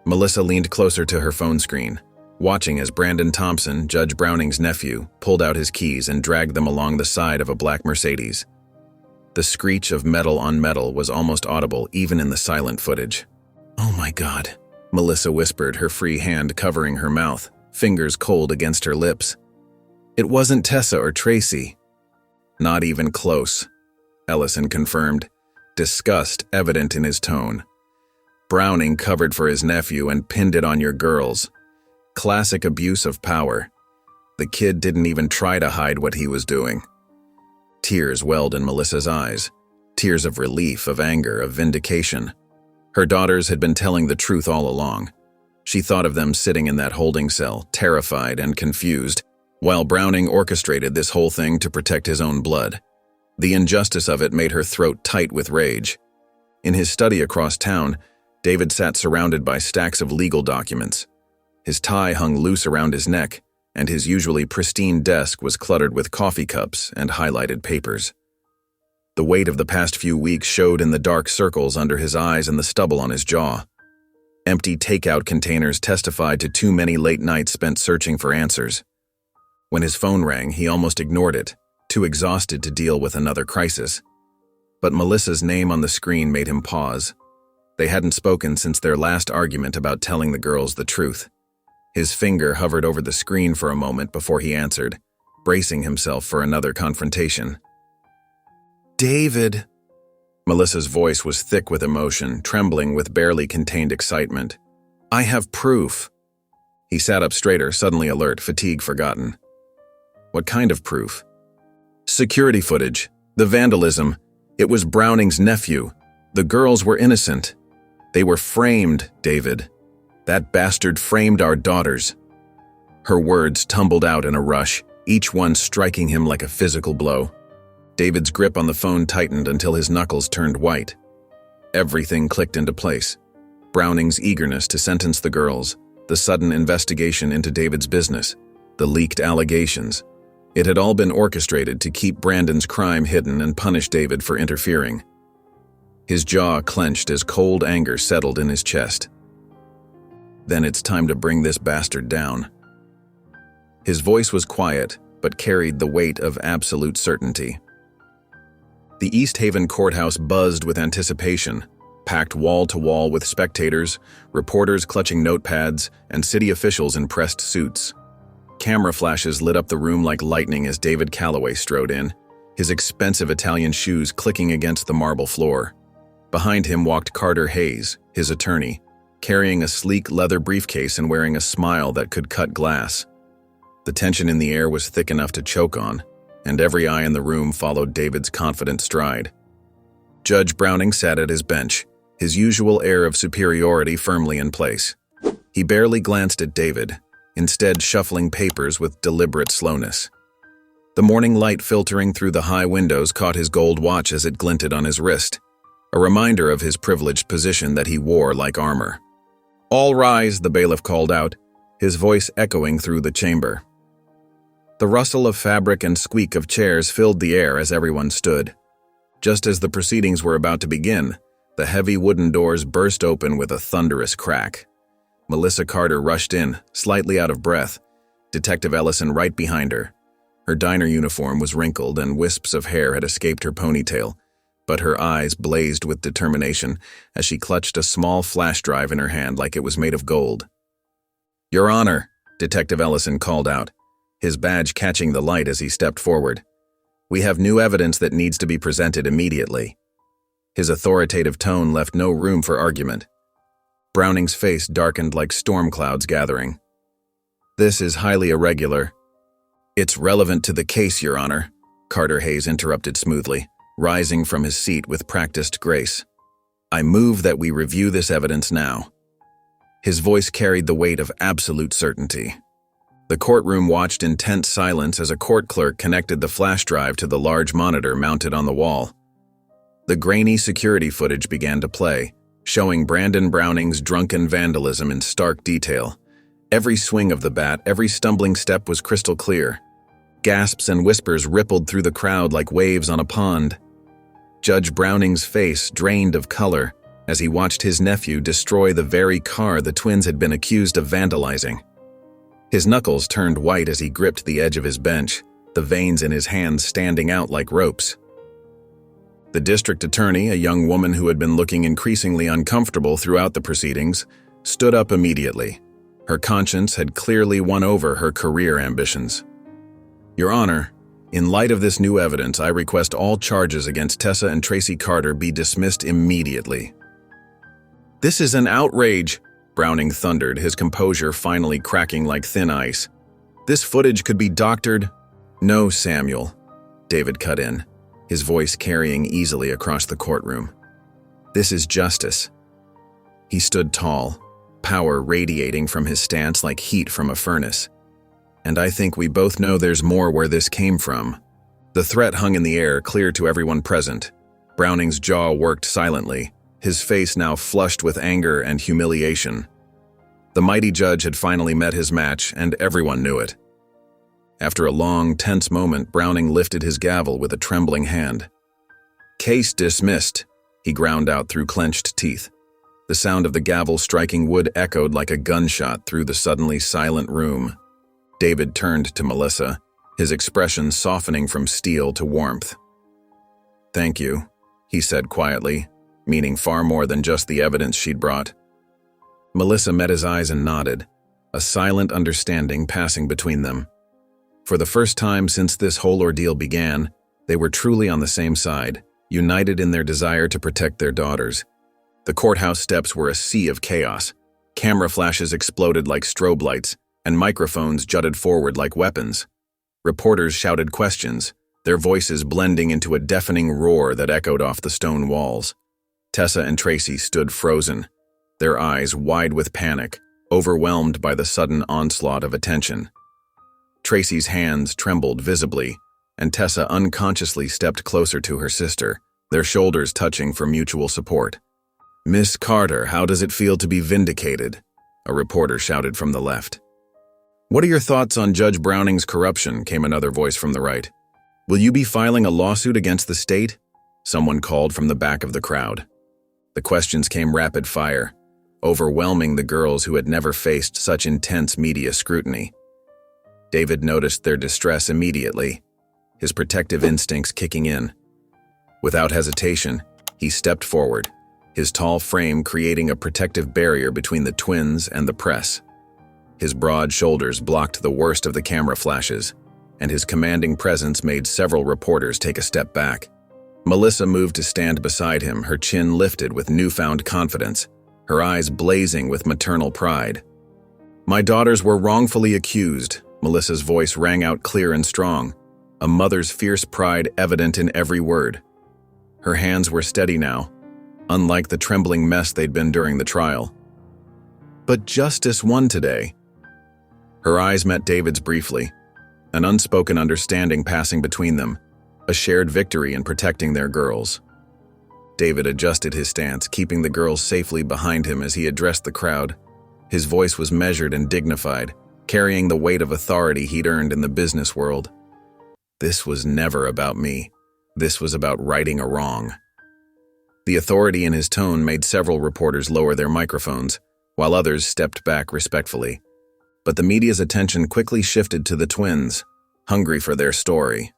Melissa leaned closer to her phone screen, watching as Brandon Thompson, Judge Browning's nephew, pulled out his keys and dragged them along the side of a black Mercedes. The screech of metal on metal was almost audible even in the silent footage. "Oh my God," Melissa whispered, her free hand covering her mouth, fingers cold against her lips. "It wasn't Tessa or Tracy." "Not even close," Ellison confirmed, disgust evident in his tone. "Browning covered for his nephew and pinned it on your girls. Classic abuse of power. The kid didn't even try to hide what he was doing." Tears welled in Melissa's eyes. Tears of relief, of anger, of vindication. Her daughters had been telling the truth all along. She thought of them sitting in that holding cell, terrified and confused, while Browning orchestrated this whole thing to protect his own blood. The injustice of it made her throat tight with rage. In his study across town, David sat surrounded by stacks of legal documents. His tie hung loose around his neck, and his usually pristine desk was cluttered with coffee cups and highlighted papers. The weight of the past few weeks showed in the dark circles under his eyes and the stubble on his jaw. Empty takeout containers testified to too many late nights spent searching for answers. When his phone rang, he almost ignored it, too exhausted to deal with another crisis. But Melissa's name on the screen made him pause. They hadn't spoken since their last argument about telling the girls the truth. His finger hovered over the screen for a moment before he answered, bracing himself for another confrontation. "David." Melissa's voice was thick with emotion, trembling with barely contained excitement. "I have proof." He sat up straighter, suddenly alert, fatigue forgotten. "What kind of proof?" "Security footage. The vandalism. It was Browning's nephew. The girls were innocent. They were framed, David. That bastard framed our daughters." Her words tumbled out in a rush, each one striking him like a physical blow. David's grip on the phone tightened until his knuckles turned white. Everything clicked into place. Browning's eagerness to sentence the girls, the sudden investigation into David's business, the leaked allegations. It had all been orchestrated to keep Brandon's crime hidden and punish David for interfering. His jaw clenched as cold anger settled in his chest. "Then it's time to bring this bastard down." His voice was quiet, but carried the weight of absolute certainty. The East Haven courthouse buzzed with anticipation, packed wall to wall with spectators, reporters clutching notepads, and city officials in pressed suits. Camera flashes lit up the room like lightning as David Calloway strode in, his expensive Italian shoes clicking against the marble floor. Behind him walked Carter Hayes, his attorney, carrying a sleek leather briefcase and wearing a smile that could cut glass. The tension in the air was thick enough to choke on, and every eye in the room followed David's confident stride. Judge Browning sat at his bench, his usual air of superiority firmly in place. He barely glanced at David, instead shuffling papers with deliberate slowness. The morning light filtering through the high windows caught his gold watch as it glinted on his wrist, a reminder of his privileged position that he wore like armor. "All rise," the bailiff called out, his voice echoing through the chamber. The rustle of fabric and squeak of chairs filled the air as everyone stood. Just as the proceedings were about to begin, the heavy wooden doors burst open with a thunderous crack. Melissa Carter rushed in, slightly out of breath, Detective Ellison right behind her. Her diner uniform was wrinkled and wisps of hair had escaped her ponytail, but her eyes blazed with determination as she clutched a small flash drive in her hand like it was made of gold. "Your Honor," Detective Ellison called out, his badge catching the light as he stepped forward. "We have new evidence that needs to be presented immediately." His authoritative tone left no room for argument. Browning's face darkened like storm clouds gathering. "This is highly irregular." "It's relevant to the case, Your Honor," Carter Hayes interrupted smoothly, rising from his seat with practiced grace. "I move that we review this evidence now." His voice carried the weight of absolute certainty. The courtroom watched in tense silence as a court clerk connected the flash drive to the large monitor mounted on the wall. The grainy security footage began to play, showing Brandon Browning's drunken vandalism in stark detail. Every swing of the bat, every stumbling step was crystal clear. Gasps and whispers rippled through the crowd like waves on a pond. Judge Browning's face drained of color as he watched his nephew destroy the very car the twins had been accused of vandalizing. His knuckles turned white as he gripped the edge of his bench, the veins in his hands standing out like ropes. The district attorney, a young woman who had been looking increasingly uncomfortable throughout the proceedings, stood up immediately. Her conscience had clearly won over her career ambitions. "Your Honor, in light of this new evidence, I request all charges against Tessa and Tracy Carter be dismissed immediately." "This is an outrage," Browning thundered, his composure finally cracking like thin ice. "This footage could be doctored." "No, Samuel," David cut in. his voice carrying easily across the courtroom. "This is justice." He stood tall, power radiating from his stance like heat from a furnace. "And I think we both know there's more where this came from." The threat hung in the air, clear to everyone present. Browning's jaw worked silently, his face now flushed with anger and humiliation. The mighty judge had finally met his match, and everyone knew it. After a long, tense moment, Browning lifted his gavel with a trembling hand. "Case dismissed," he ground out through clenched teeth. The sound of the gavel striking wood echoed like a gunshot through the suddenly silent room. David turned to Melissa, his expression softening from steel to warmth. "Thank you," he said quietly, meaning far more than just the evidence she'd brought. Melissa met his eyes and nodded, a silent understanding passing between them. For the first time since this whole ordeal began, they were truly on the same side, united in their desire to protect their daughters. The courthouse steps were a sea of chaos. Camera flashes exploded like strobe lights, and microphones jutted forward like weapons. Reporters shouted questions, their voices blending into a deafening roar that echoed off the stone walls. Tessa and Tracy stood frozen, their eyes wide with panic, overwhelmed by the sudden onslaught of attention. Tracy's hands trembled visibly, and Tessa unconsciously stepped closer to her sister, their shoulders touching for mutual support. "Miss Carter, how does it feel to be vindicated?" a reporter shouted from the left. "What are your thoughts on Judge Browning's corruption?" came another voice from the right. "Will you be filing a lawsuit against the state?" someone called from the back of the crowd. The questions came rapid fire, overwhelming the girls who had never faced such intense media scrutiny. David noticed their distress immediately, his protective instincts kicking in. Without hesitation, he stepped forward, his tall frame creating a protective barrier between the twins and the press. His broad shoulders blocked the worst of the camera flashes, and his commanding presence made several reporters take a step back. Melissa moved to stand beside him, her chin lifted with newfound confidence, her eyes blazing with maternal pride. "My daughters were wrongfully accused," Melissa's voice rang out clear and strong, a mother's fierce pride evident in every word. Her hands were steady now, unlike the trembling mess they'd been during the trial. "But justice won today." Her eyes met David's briefly, an unspoken understanding passing between them, a shared victory in protecting their girls. David adjusted his stance, keeping the girls safely behind him as he addressed the crowd. His voice was measured and dignified, carrying the weight of authority he'd earned in the business world. "This was never about me. This was about righting a wrong." The authority in his tone made several reporters lower their microphones, while others stepped back respectfully. But the media's attention quickly shifted to the twins, hungry for their story.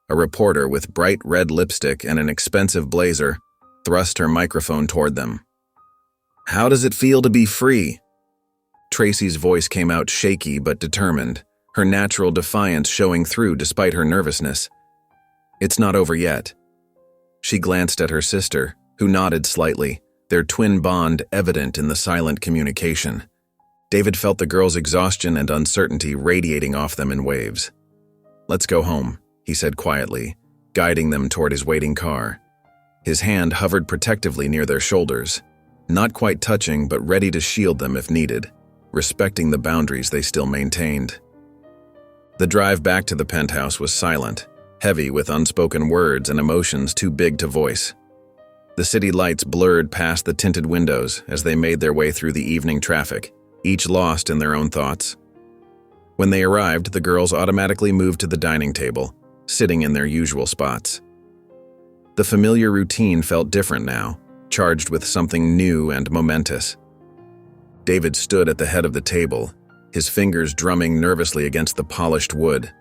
A reporter with bright red lipstick and an expensive blazer thrust her microphone toward them. "How does it feel to be free?" Tracy's voice came out shaky but determined, her natural defiance showing through despite her nervousness. "It's not over yet." She glanced at her sister, who nodded slightly, their twin bond evident in the silent communication. David felt the girls' exhaustion and uncertainty radiating off them in waves. "Let's go home," he said quietly, guiding them toward his waiting car. His hand hovered protectively near their shoulders, not quite touching but ready to shield them if needed, respecting the boundaries they still maintained. The drive back to the penthouse was silent, heavy with unspoken words and emotions too big to voice. The city lights blurred past the tinted windows as they made their way through the evening traffic, each lost in their own thoughts. When they arrived, the girls automatically moved to the dining table, sitting in their usual spots. The familiar routine felt different now, charged with something new and momentous. David stood at the head of the table, his fingers drumming nervously against the polished wood.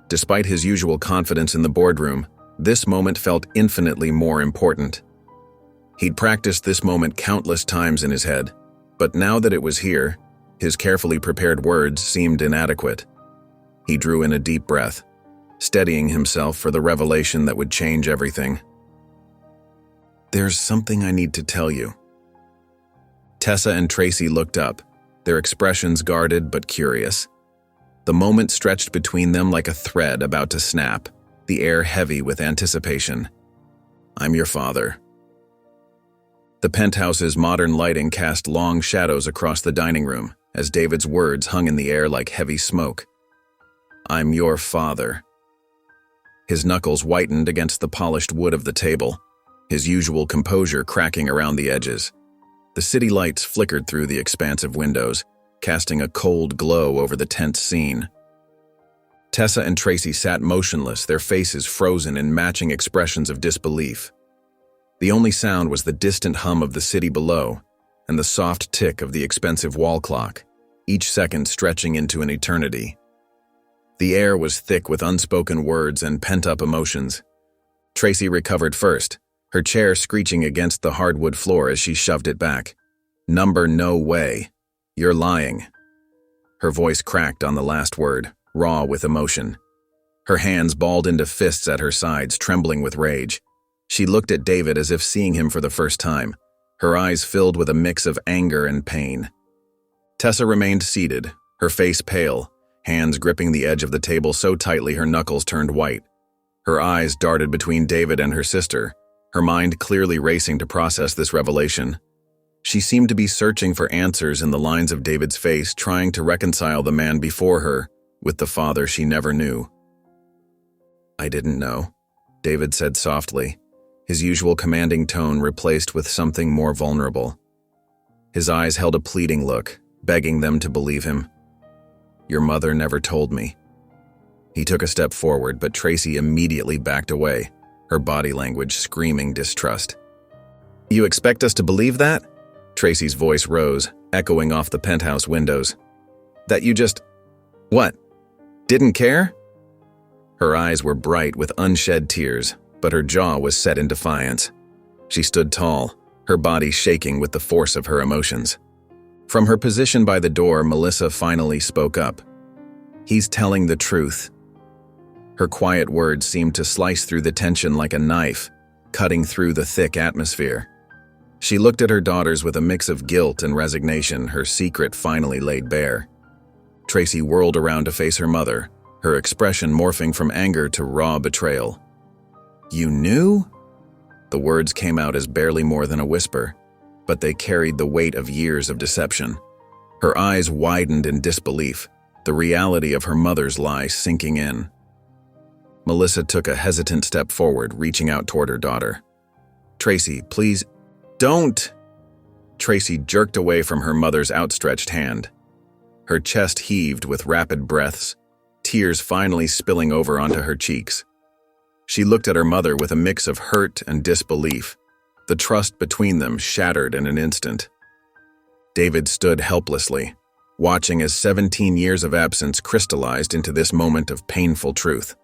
Despite his usual confidence in the boardroom, this moment felt infinitely more important. He'd practiced this moment countless times in his head, but now that it was here, his carefully prepared words seemed inadequate. He drew in a deep breath, steadying himself for the revelation that would change everything. "There's something I need to tell you." Tessa and Tracy looked up, their expressions guarded but curious. The moment stretched between them like a thread about to snap, the air heavy with anticipation. I'm your father. The penthouse's modern lighting cast long shadows across the dining room as David's words hung in the air like heavy smoke. I'm your father. His knuckles whitened against the polished wood of the table, his usual composure cracking around the edges. The city lights flickered through the expansive windows, casting a cold glow over the tense scene. Tessa and Tracy sat motionless, their faces frozen in matching expressions of disbelief. The only sound was the distant hum of the city below and the soft tick of the expensive wall clock, each second stretching into an eternity. The air was thick with unspoken words and pent-up emotions. Tracy recovered first, her chair screeching against the hardwood floor as she shoved it back. No way. You're lying. Her voice cracked on the last word, raw with emotion. Her hands balled into fists at her sides, trembling with rage. She looked at David as if seeing him for the first time, her eyes filled with a mix of anger and pain. Tessa remained seated, her face pale, hands gripping the edge of the table so tightly her knuckles turned white. Her eyes darted between David and her sister, her mind clearly racing to process this revelation. She seemed to be searching for answers in the lines of David's face, trying to reconcile the man before her with the father she never knew. I didn't know, David said softly, his usual commanding tone replaced with something more vulnerable. His eyes held a pleading look, begging them to believe him. Your mother never told me. He took a step forward, but Tracy immediately backed away, her body language screaming distrust. You expect us to believe that? Tracy's voice rose, echoing off the penthouse windows. That you just… what? Didn't care? Her eyes were bright with unshed tears, but her jaw was set in defiance. She stood tall, her body shaking with the force of her emotions. From her position by the door, Melissa finally spoke up. He's telling the truth. Her quiet words seemed to slice through the tension like a knife, cutting through the thick atmosphere. She looked at her daughters with a mix of guilt and resignation, her secret finally laid bare. Tracy whirled around to face her mother, her expression morphing from anger to raw betrayal. You knew? The words came out as barely more than a whisper, but they carried the weight of years of deception. Her eyes widened in disbelief, the reality of her mother's lie sinking in. Melissa took a hesitant step forward, reaching out toward her daughter. Tracy, please, don't! Tracy jerked away from her mother's outstretched hand. Her chest heaved with rapid breaths, tears finally spilling over onto her cheeks. She looked at her mother with a mix of hurt and disbelief, the trust between them shattered in an instant. David stood helplessly, watching as 17 years of absence crystallized into this moment of painful truth.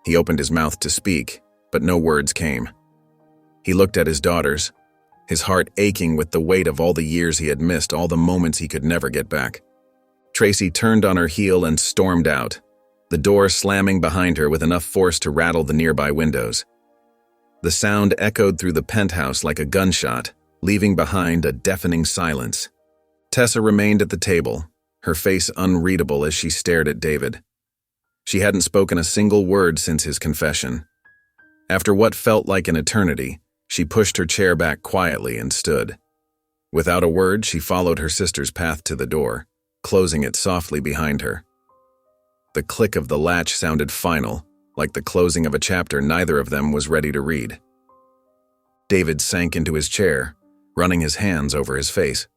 He opened his mouth to speak, but no words came. He looked at his daughters, his heart aching with the weight of all the years he had missed, all the moments he could never get back. Tracy turned on her heel and stormed out, the door slamming behind her with enough force to rattle the nearby windows. The sound echoed through the penthouse like a gunshot, leaving behind a deafening silence. Tessa remained at the table, her face unreadable as she stared at David. She hadn't spoken a single word since his confession. After what felt like an eternity, she pushed her chair back quietly and stood. Without a word, she followed her sister's path to the door, closing it softly behind her. The click of the latch sounded final, like the closing of a chapter neither of them was ready to read. David sank into his chair, running his hands over his face.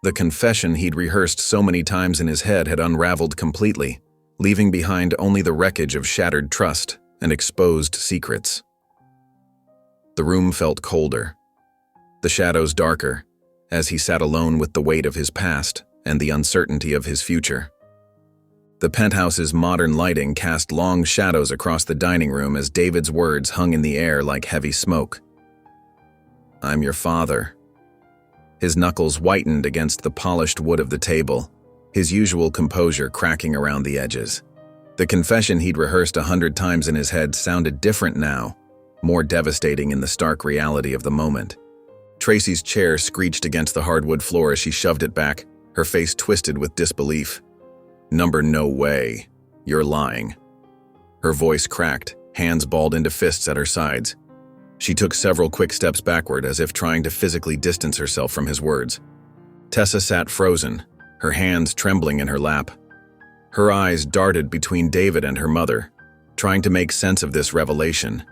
The confession he'd rehearsed so many times in his head had unraveled completely, leaving behind only the wreckage of shattered trust and exposed secrets. The room felt colder, the shadows darker, as he sat alone with the weight of his past and the uncertainty of his future. The penthouse's modern lighting cast long shadows across the dining room as David's words hung in the air like heavy smoke. I'm your father. His knuckles whitened against the polished wood of the table, his usual composure cracking around the edges. The confession he'd rehearsed 100 times in his head sounded different now, more devastating in the stark reality of the moment. Tracy's chair screeched against the hardwood floor as she shoved it back, her face twisted with disbelief. No way. You're lying. Her voice cracked, hands balled into fists at her sides. She took several quick steps backward as if trying to physically distance herself from his words. Tessa sat frozen, her hands trembling in her lap. Her eyes darted between David and her mother, trying to make sense of this revelation.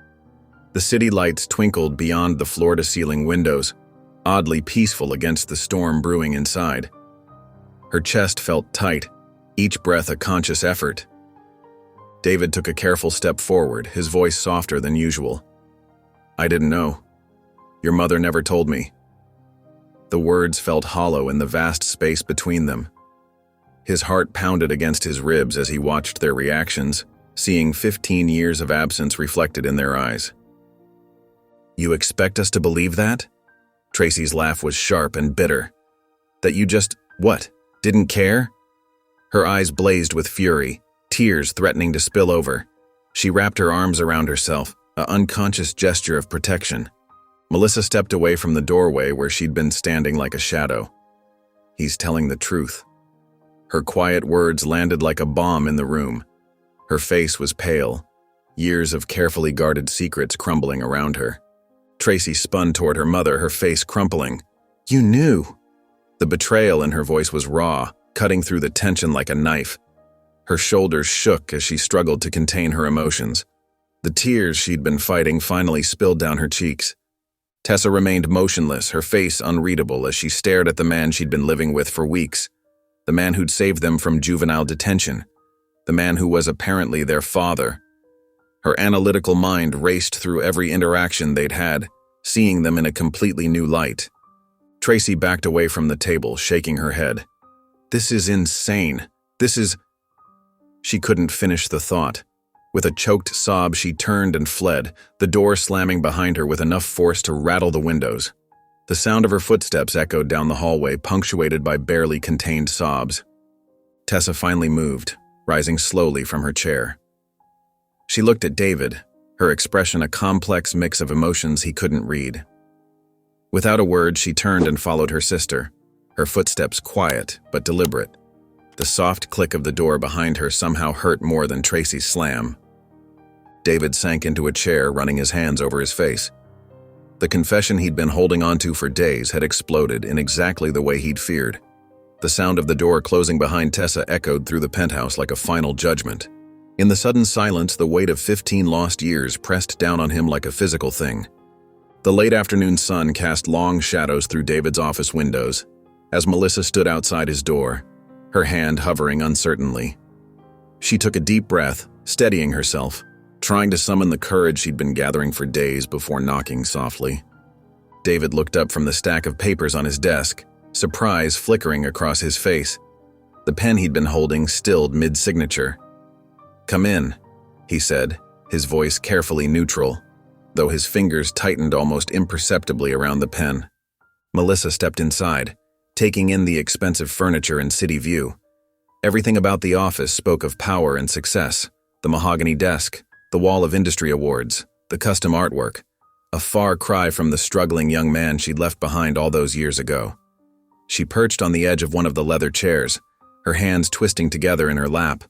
The city lights twinkled beyond the floor-to-ceiling windows, oddly peaceful against the storm brewing inside. Her chest felt tight, each breath a conscious effort. David took a careful step forward, his voice softer than usual. "I didn't know. Your mother never told me." The words felt hollow in the vast space between them. His heart pounded against his ribs as he watched their reactions, seeing 15 years of absence reflected in their eyes. "You expect us to believe that?" Tracy's laugh was sharp and bitter. "That you just, what, didn't care?" Her eyes blazed with fury, tears threatening to spill over. She wrapped her arms around herself, an unconscious gesture of protection. Melissa stepped away from the doorway where she'd been standing like a shadow. "He's telling the truth." Her quiet words landed like a bomb in the room. Her face was pale, years of carefully guarded secrets crumbling around her. Tracy spun toward her mother, her face crumpling. "You knew!" The betrayal in her voice was raw, cutting through the tension like a knife. Her shoulders shook as she struggled to contain her emotions. The tears she'd been fighting finally spilled down her cheeks. Tessa remained motionless, her face unreadable as she stared at the man she'd been living with for weeks. The man who'd saved them from juvenile detention. The man who was apparently their father. Her analytical mind raced through every interaction they'd had, seeing them in a completely new light. Tracy backed away from the table, shaking her head. "This is insane. This is—" She couldn't finish the thought. With a choked sob, she turned and fled, the door slamming behind her with enough force to rattle the windows. The sound of her footsteps echoed down the hallway, punctuated by barely contained sobs. Tessa finally moved, rising slowly from her chair. She looked at David, her expression a complex mix of emotions he couldn't read. Without a word, she turned and followed her sister, her footsteps quiet but deliberate. The soft click of the door behind her somehow hurt more than Tracy's slam. David sank into a chair, running his hands over his face. The confession he'd been holding onto for days had exploded in exactly the way he'd feared. The sound of the door closing behind Tessa echoed through the penthouse like a final judgment. In the sudden silence, the weight of 15 lost years pressed down on him like a physical thing. The late afternoon sun cast long shadows through David's office windows as Melissa stood outside his door, her hand hovering uncertainly. She took a deep breath, steadying herself, trying to summon the courage she'd been gathering for days before knocking softly. David looked up from the stack of papers on his desk, surprise flickering across his face. The pen he'd been holding stilled mid-signature. "Come in," he said, his voice carefully neutral, though his fingers tightened almost imperceptibly around the pen. Melissa stepped inside, taking in the expensive furniture and city view. Everything about the office spoke of power and success: the mahogany desk, the wall of industry awards, the custom artwork, a far cry from the struggling young man she'd left behind all those years ago. She perched on the edge of one of the leather chairs, her hands twisting together in her lap,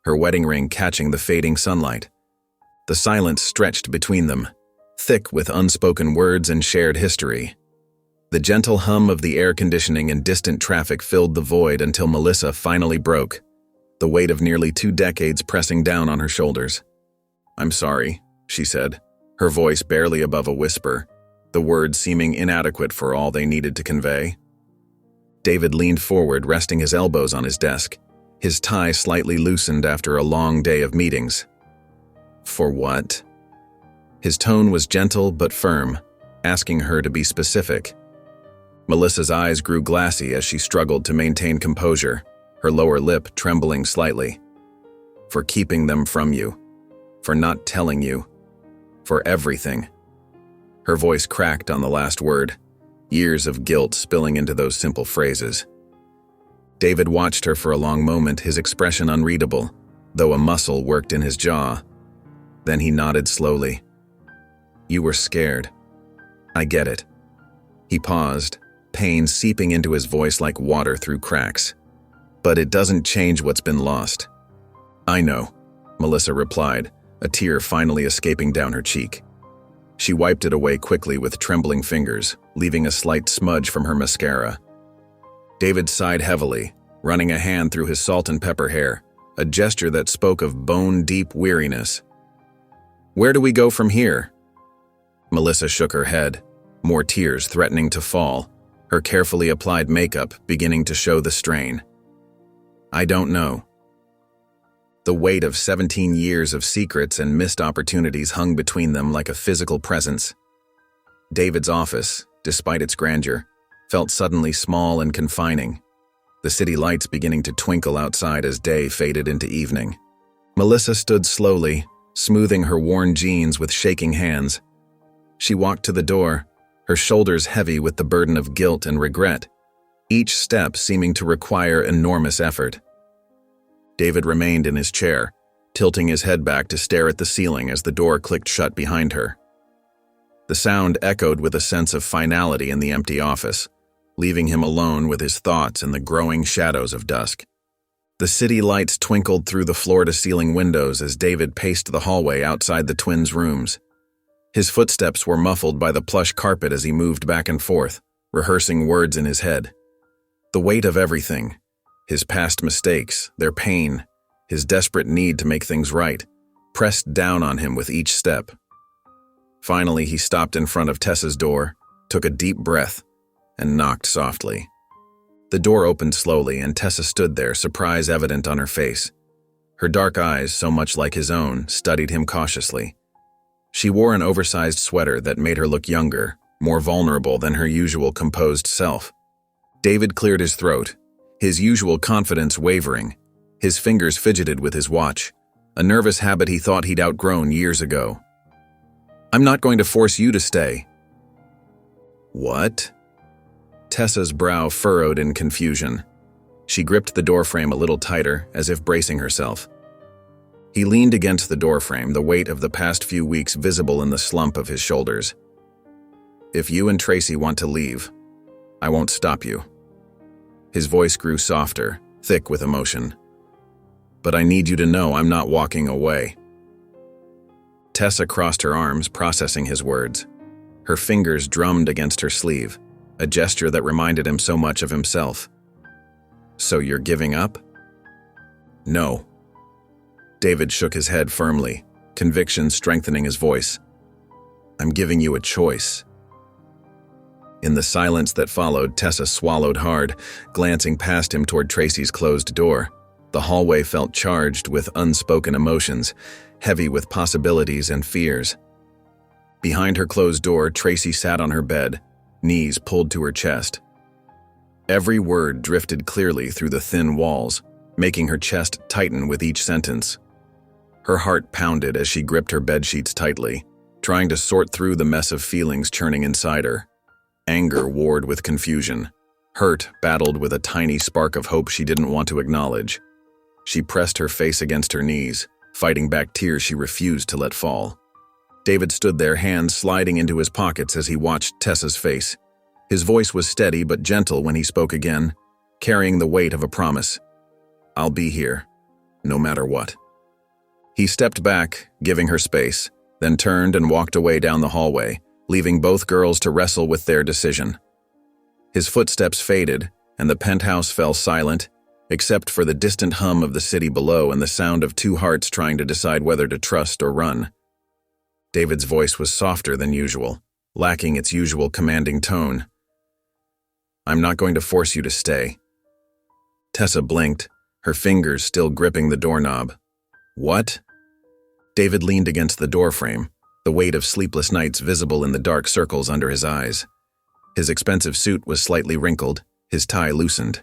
her wedding ring catching the fading sunlight. The silence stretched between them, thick with unspoken words and shared history. The gentle hum of the air conditioning and distant traffic filled the void until Melissa finally broke, the weight of nearly 2 decades pressing down on her shoulders. "I'm sorry," she said, her voice barely above a whisper, the words seeming inadequate for all they needed to convey. David leaned forward, resting his elbows on his desk, his tie slightly loosened after a long day of meetings. "For what?" His tone was gentle but firm, asking her to be specific. Melissa's eyes grew glassy as she struggled to maintain composure, her lower lip trembling slightly. "For keeping them from you. For not telling you. For everything." Her voice cracked on the last word, years of guilt spilling into those simple phrases. David watched her for a long moment, his expression unreadable, though a muscle worked in his jaw. Then he nodded slowly. "You were scared. I get it." He paused, pain seeping into his voice like water through cracks. "But it doesn't change what's been lost." "I know," Melissa replied, a tear finally escaping down her cheek. She wiped it away quickly with trembling fingers, leaving a slight smudge from her mascara. David sighed heavily, running a hand through his salt and pepper hair, a gesture that spoke of bone-deep weariness. "Where do we go from here?" Melissa shook her head, more tears threatening to fall, her carefully applied makeup beginning to show the strain. "I don't know." The weight of 17 years of secrets and missed opportunities hung between them like a physical presence. David's office, despite its grandeur, felt suddenly small and confining, the city lights beginning to twinkle outside as day faded into evening. Melissa stood slowly, smoothing her worn jeans with shaking hands. She walked to the door, her shoulders heavy with the burden of guilt and regret, each step seeming to require enormous effort. David remained in his chair, tilting his head back to stare at the ceiling as the door clicked shut behind her. The sound echoed with a sense of finality in the empty office, leaving him alone with his thoughts in the growing shadows of dusk. The city lights twinkled through the floor-to-ceiling windows as David paced the hallway outside the twins' rooms. His footsteps were muffled by the plush carpet as he moved back and forth, rehearsing words in his head. The weight of everything, his past mistakes, their pain, his desperate need to make things right, pressed down on him with each step. Finally, he stopped in front of Tessa's door, took a deep breath, and knocked softly. The door opened slowly, and Tessa stood there, surprise evident on her face. Her dark eyes, so much like his own, studied him cautiously. She wore an oversized sweater that made her look younger, more vulnerable than her usual composed self. David cleared his throat, his usual confidence wavering. His fingers fidgeted with his watch, a nervous habit he thought he'd outgrown years ago. "I'm not going to force you to stay." "What?" Tessa's brow furrowed in confusion. She gripped the doorframe a little tighter, as if bracing herself. He leaned against the doorframe, the weight of the past few weeks visible in the slump of his shoulders. "If you and Tracy want to leave, I won't stop you." His voice grew softer, thick with emotion. "But I need you to know I'm not walking away." Tessa crossed her arms, processing his words. Her fingers drummed against her sleeve, a gesture that reminded him so much of himself. "So you're giving up?" "No." David shook his head firmly, conviction strengthening his voice. "I'm giving you a choice." In the silence that followed, Tessa swallowed hard, glancing past him toward Tracy's closed door. The hallway felt charged with unspoken emotions, heavy with possibilities and fears. Behind her closed door, Tracy sat on her bed, knees pulled to her chest. Every word drifted clearly through the thin walls, making her chest tighten with each sentence. Her heart pounded as she gripped her bedsheets tightly, trying to sort through the mess of feelings churning inside her. Anger warred with confusion. Hurt battled with a tiny spark of hope she didn't want to acknowledge. She pressed her face against her knees, fighting back tears she refused to let fall. David stood there, hands sliding into his pockets as he watched Tessa's face. His voice was steady but gentle when he spoke again, carrying the weight of a promise. "I'll be here, no matter what." He stepped back, giving her space, then turned and walked away down the hallway, leaving both girls to wrestle with their decision. His footsteps faded, and the penthouse fell silent, except for the distant hum of the city below and the sound of two hearts trying to decide whether to trust or run. David's voice was softer than usual, lacking its usual commanding tone. "I'm not going to force you to stay." Tessa blinked, her fingers still gripping the doorknob. "What?" David leaned against the doorframe, the weight of sleepless nights visible in the dark circles under his eyes. His expensive suit was slightly wrinkled, his tie loosened.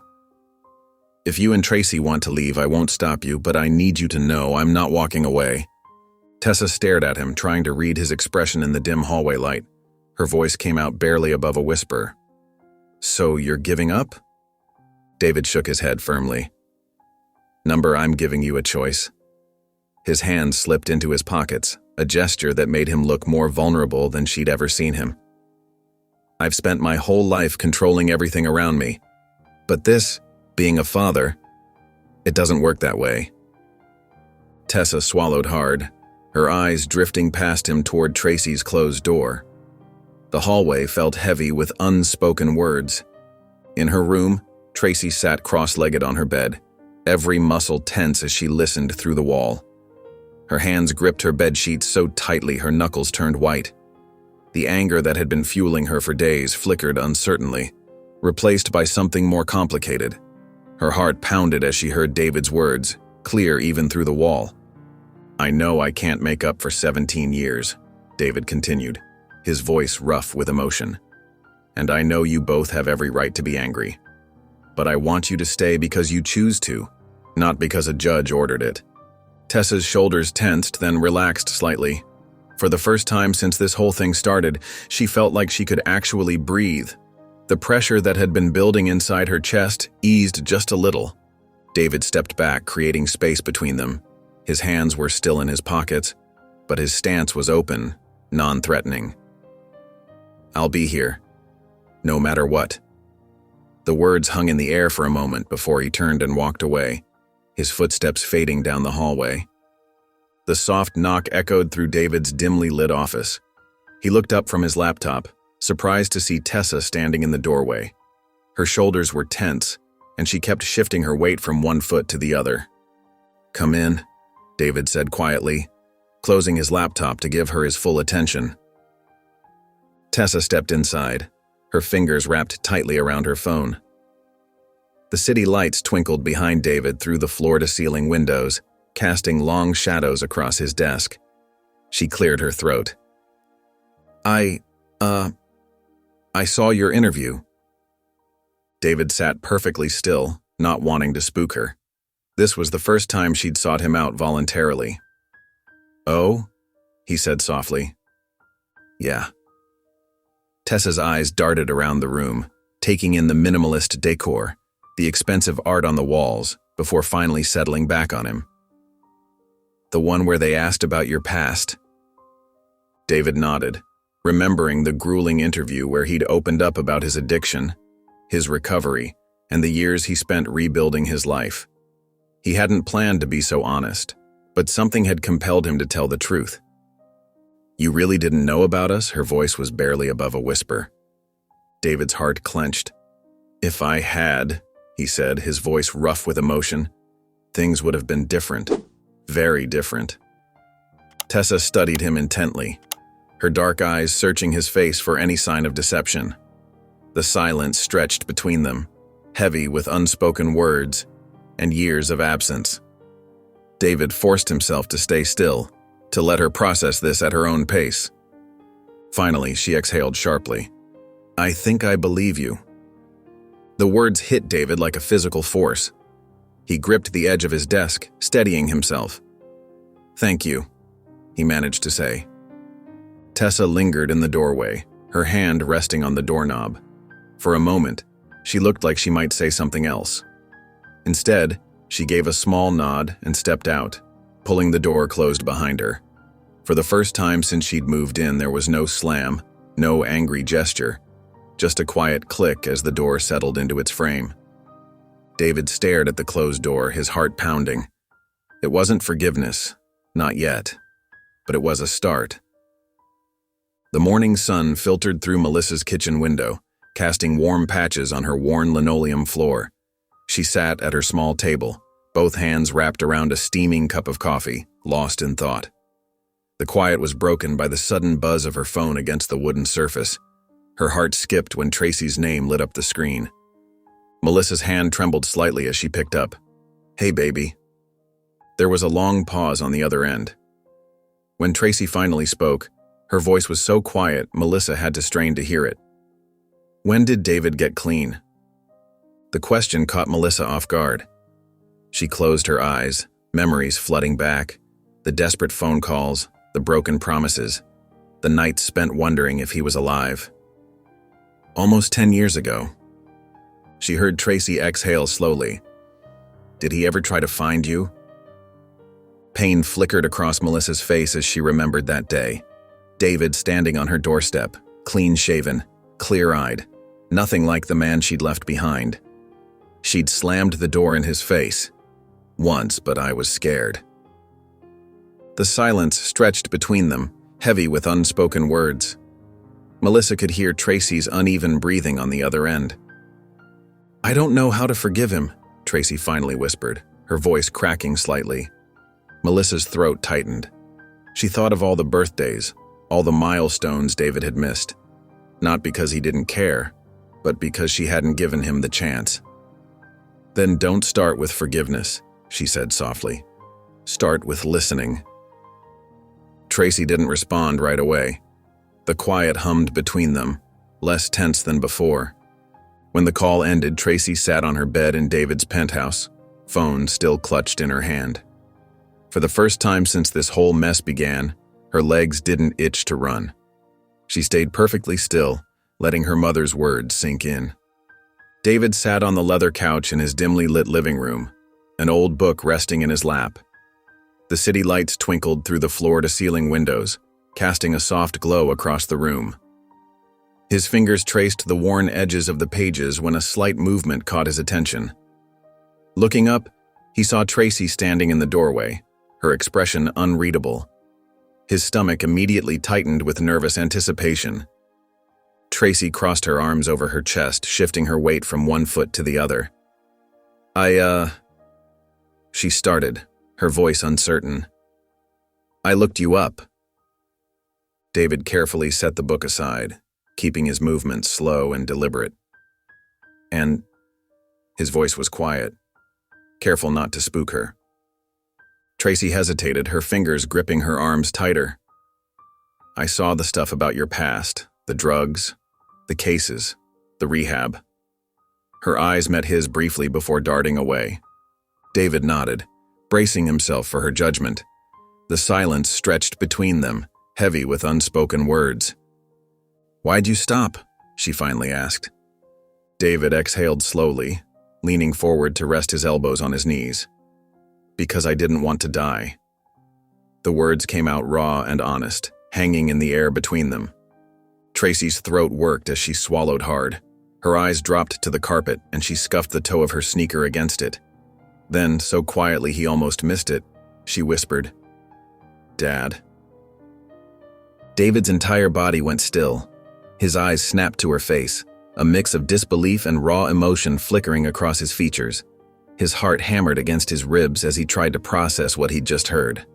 "If you and Tracy want to leave, I won't stop you, but I need you to know I'm not walking away." Tessa stared at him, trying to read his expression in the dim hallway light. Her voice came out barely above a whisper. "So you're giving up?" David shook his head firmly. "Number, I'm giving you a choice." His hands slipped into his pockets, a gesture that made him look more vulnerable than she'd ever seen him. "I've spent my whole life controlling everything around me. But this, being a father, it doesn't work that way." Tessa swallowed hard, her eyes drifting past him toward Tracy's closed door. The hallway felt heavy with unspoken words. In her room, Tracy sat cross-legged on her bed, every muscle tense as she listened through the wall. Her hands gripped her bedsheets so tightly her knuckles turned white. The anger that had been fueling her for days flickered uncertainly, replaced by something more complicated. Her heart pounded as she heard David's words, clear even through the wall. "I know I can't make up for 17 years, David continued, his voice rough with emotion. "And I know you both have every right to be angry. But I want you to stay because you choose to, not because a judge ordered it." Tessa's shoulders tensed, then relaxed slightly. For the first time since this whole thing started, she felt like she could actually breathe. The pressure that had been building inside her chest eased just a little. David stepped back, creating space between them. His hands were still in his pockets, but his stance was open, non-threatening. "I'll be here, no matter what." The words hung in the air for a moment before he turned and walked away, his footsteps fading down the hallway. The soft knock echoed through David's dimly lit office. He looked up from his laptop, surprised to see Tessa standing in the doorway. Her shoulders were tense, and she kept shifting her weight from one foot to the other. "Come in," David said quietly, closing his laptop to give her his full attention. Tessa stepped inside, her fingers wrapped tightly around her phone. The city lights twinkled behind David through the floor-to-ceiling windows, casting long shadows across his desk. She cleared her throat. I saw your interview." David sat perfectly still, not wanting to spook her. This was the first time she'd sought him out voluntarily. "Oh?" he said softly. "Yeah." Tessa's eyes darted around the room, taking in the minimalist decor, the expensive art on the walls, before finally settling back on him. "The one where they asked about your past?" David nodded, remembering the grueling interview where he'd opened up about his addiction, his recovery, and the years he spent rebuilding his life. He hadn't planned to be so honest, but something had compelled him to tell the truth. "You really didn't know about us?" Her voice was barely above a whisper. David's heart clenched. "If I had," he said, his voice rough with emotion, "things would have been different. Very different." Tessa studied him intently, her dark eyes searching his face for any sign of deception. The silence stretched between them, heavy with unspoken words and years of absence. David forced himself to stay still, to let her process this at her own pace. Finally, she exhaled sharply. "I think I believe you." The words hit David like a physical force. He gripped the edge of his desk, steadying himself. "Thank you," he managed to say. Tessa lingered in the doorway, her hand resting on the doorknob. For a moment, she looked like she might say something else. Instead, she gave a small nod and stepped out, pulling the door closed behind her. For the first time since she'd moved in, there was no slam, no angry gesture, just a quiet click as the door settled into its frame. David stared at the closed door, his heart pounding. It wasn't forgiveness, not yet, but it was a start. The morning sun filtered through Melissa's kitchen window, casting warm patches on her worn linoleum floor. She sat at her small table, both hands wrapped around a steaming cup of coffee, lost in thought. The quiet was broken by the sudden buzz of her phone against the wooden surface. Her heart skipped when Tracy's name lit up the screen. Melissa's hand trembled slightly as she picked up. "Hey, baby." There was a long pause on the other end. When Tracy finally spoke, her voice was so quiet Melissa had to strain to hear it. "When did David get clean?" The question caught Melissa off guard. She closed her eyes, memories flooding back, the desperate phone calls, the broken promises, the nights spent wondering if he was alive. "Almost 10 years ago." She heard Tracy exhale slowly. "Did he ever try to find you?" Pain flickered across Melissa's face as she remembered that day. David standing on her doorstep, clean-shaven, clear-eyed, nothing like the man she'd left behind. She'd slammed the door in his face. Once, but I was scared. The silence stretched between them, heavy with unspoken words. Melissa could hear Tracy's uneven breathing on the other end. "I don't know how to forgive him," Tracy finally whispered, her voice cracking slightly. Melissa's throat tightened. She thought of all the birthdays, all the milestones David had missed. Not because he didn't care, but because she hadn't given him the chance. "Then don't start with forgiveness," she said softly. "Start with listening." Tracy didn't respond right away. The quiet hummed between them, less tense than before. When the call ended, Tracy sat on her bed in David's penthouse, phone still clutched in her hand. For the first time since this whole mess began, her legs didn't itch to run. She stayed perfectly still, letting her mother's words sink in. David sat on the leather couch in his dimly lit living room, an old book resting in his lap. The city lights twinkled through the floor-to-ceiling windows, casting a soft glow across the room. His fingers traced the worn edges of the pages when a slight movement caught his attention. Looking up, he saw Tracy standing in the doorway, her expression unreadable. His stomach immediately tightened with nervous anticipation. Tracy crossed her arms over her chest, shifting her weight from one foot to the other. She started, her voice uncertain. "I looked you up." David carefully set the book aside, keeping his movements slow and deliberate. "And," his voice was quiet, careful not to spook her. Tracy hesitated, her fingers gripping her arms tighter. "I saw the stuff about your past, the drugs, the cases, the rehab." Her eyes met his briefly before darting away. David nodded, bracing himself for her judgment. The silence stretched between them, heavy with unspoken words. "Why'd you stop?" she finally asked. David exhaled slowly, leaning forward to rest his elbows on his knees. "Because I didn't want to die." The words came out raw and honest, hanging in the air between them. Tracy's throat worked as she swallowed hard. Her eyes dropped to the carpet, and she scuffed the toe of her sneaker against it. Then, so quietly he almost missed it, she whispered, "Dad." David's entire body went still. His eyes snapped to her face, a mix of disbelief and raw emotion flickering across his features. His heart hammered against his ribs as he tried to process what he'd just heard.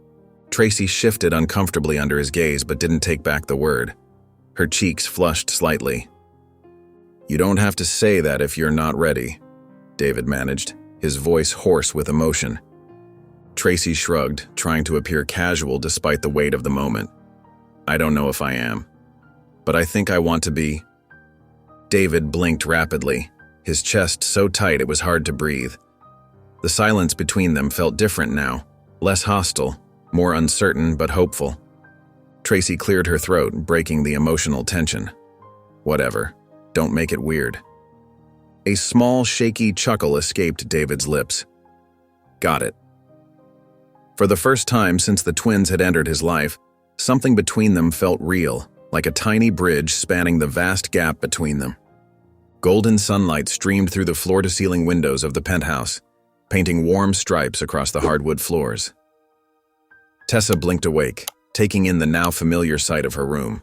Tracy shifted uncomfortably under his gaze but didn't take back the word. Her cheeks flushed slightly. "You don't have to say that if you're not ready," David managed, his voice hoarse with emotion. Tracy shrugged, trying to appear casual despite the weight of the moment. "I don't know if I am, but I think I want to be." David blinked rapidly, his chest so tight it was hard to breathe. The silence between them felt different now, less hostile, more uncertain but hopeful. Tracy cleared her throat, breaking the emotional tension. "Whatever, don't make it weird." A small, shaky chuckle escaped David's lips. "Got it." For the first time since the twins had entered his life, something between them felt real, like a tiny bridge spanning the vast gap between them. Golden sunlight streamed through the floor-to-ceiling windows of the penthouse, painting warm stripes across the hardwood floors. Tessa blinked awake, taking in the now familiar sight of her room.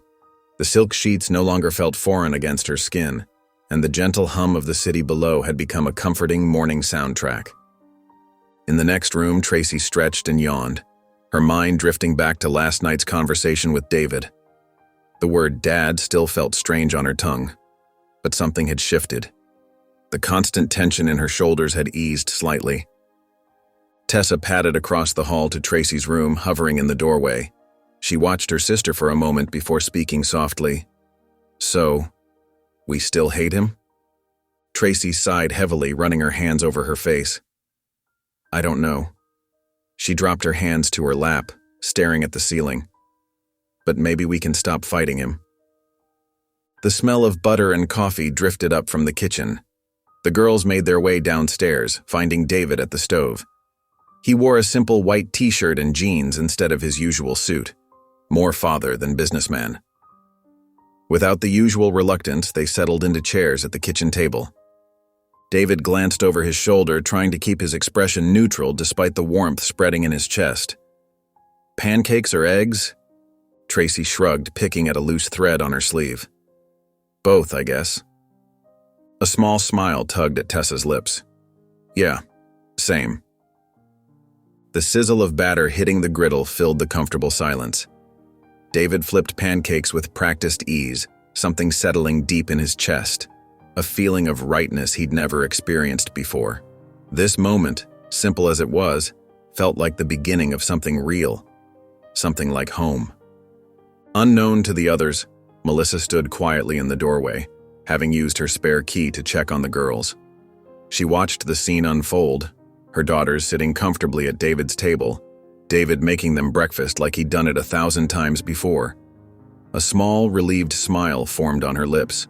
The silk sheets no longer felt foreign against her skin, and the gentle hum of the city below had become a comforting morning soundtrack. In the next room, Tracy stretched and yawned, her mind drifting back to last night's conversation with David. The word "dad" still felt strange on her tongue, but something had shifted. The constant tension in her shoulders had eased slightly. Tessa padded across the hall to Tracy's room, hovering in the doorway. She watched her sister for a moment before speaking softly. "So, we still hate him?" Tracy sighed heavily, running her hands over her face. "I don't know." She dropped her hands to her lap, staring at the ceiling. "But maybe we can stop fighting him." The smell of butter and coffee drifted up from the kitchen. The girls made their way downstairs, finding David at the stove. He wore a simple white t-shirt and jeans instead of his usual suit, more father than businessman. Without the usual reluctance, they settled into chairs at the kitchen table. David glanced over his shoulder, trying to keep his expression neutral despite the warmth spreading in his chest. Pancakes or eggs? Tracy shrugged, picking at a loose thread on her sleeve. Both, I guess. A small smile tugged at Tessa's lips. Yeah, same. The sizzle of batter hitting the griddle filled the comfortable silence. David flipped pancakes with practiced ease, something settling deep in his chest, a feeling of rightness he'd never experienced before. This moment, simple as it was, felt like the beginning of something real, something like home. Unknown to the others, Melissa stood quietly in the doorway, having used her spare key to check on the girls. She watched the scene unfold, her daughters sitting comfortably at David's table, David making them breakfast like he'd done it 1,000 times before. A small, relieved smile formed on her lips.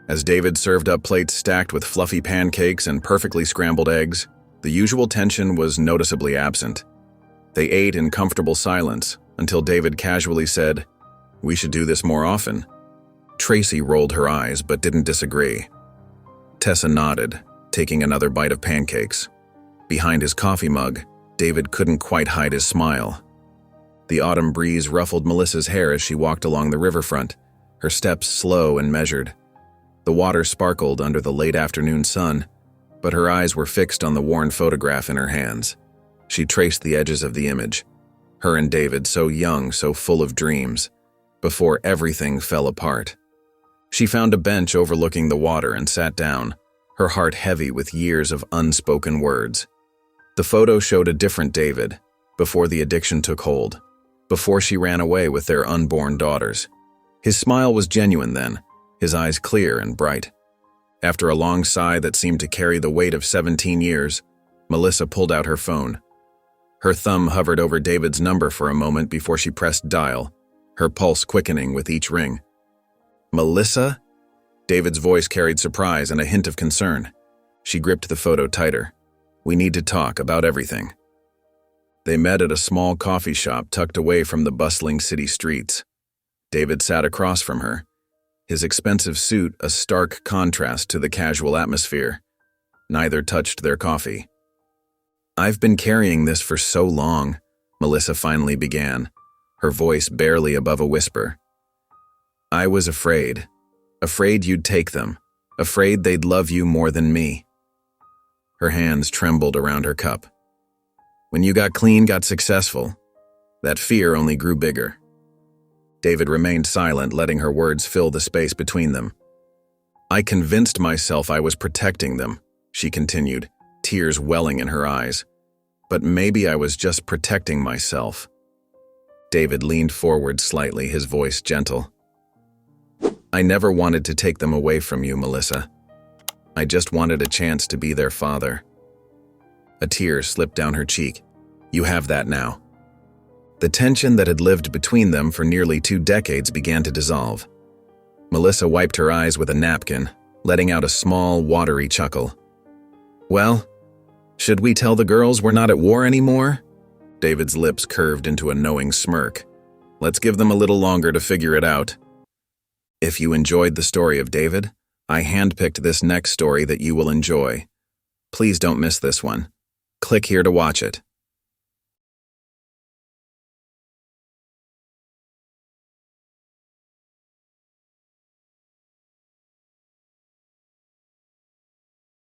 As David served up plates stacked with fluffy pancakes and perfectly scrambled eggs, the usual tension was noticeably absent. They ate in comfortable silence until David casually said, "We should do this more often." Tracy rolled her eyes but didn't disagree. Tessa nodded, taking another bite of pancakes. Behind his coffee mug, David couldn't quite hide his smile. The autumn breeze ruffled Melissa's hair as she walked along the riverfront, her steps slow and measured. The water sparkled under the late afternoon sun, but her eyes were fixed on the worn photograph in her hands. She traced the edges of the image, her and David so young, so full of dreams, before everything fell apart. She found a bench overlooking the water and sat down, her heart heavy with years of unspoken words. The photo showed a different David, before the addiction took hold, before she ran away with their unborn daughters. His smile was genuine then, his eyes clear and bright. After a long sigh that seemed to carry the weight of 17 years, Melissa pulled out her phone. Her thumb hovered over David's number for a moment before she pressed dial, her pulse quickening with each ring. "Melissa?" David's voice carried surprise and a hint of concern. She gripped the photo tighter. "We need to talk about everything." They met at a small coffee shop tucked away from the bustling city streets. David sat across from her, his expensive suit a stark contrast to the casual atmosphere. Neither touched their coffee. "I've been carrying this for so long," Melissa finally began, her voice barely above a whisper. "I was afraid you'd take them, afraid they'd love you more than me." Her hands trembled around her cup. "When you got clean, got successful, that fear only grew bigger." David remained silent, letting her words fill the space between them. "I convinced myself I was protecting them," she continued, tears welling in her eyes. "But maybe I was just protecting myself." David leaned forward slightly, his voice gentle. "I never wanted to take them away from you, Melissa. I just wanted a chance to be their father." A tear slipped down her cheek. "You have that now." The tension that had lived between them for nearly 2 decades began to dissolve. Melissa wiped her eyes with a napkin, letting out a small, watery chuckle. "Well, should we tell the girls we're not at war anymore?" David's lips curved into a knowing smirk. "Let's give them a little longer to figure it out." If you enjoyed the story of David, I handpicked this next story that you will enjoy. Please don't miss this one. Click here to watch it.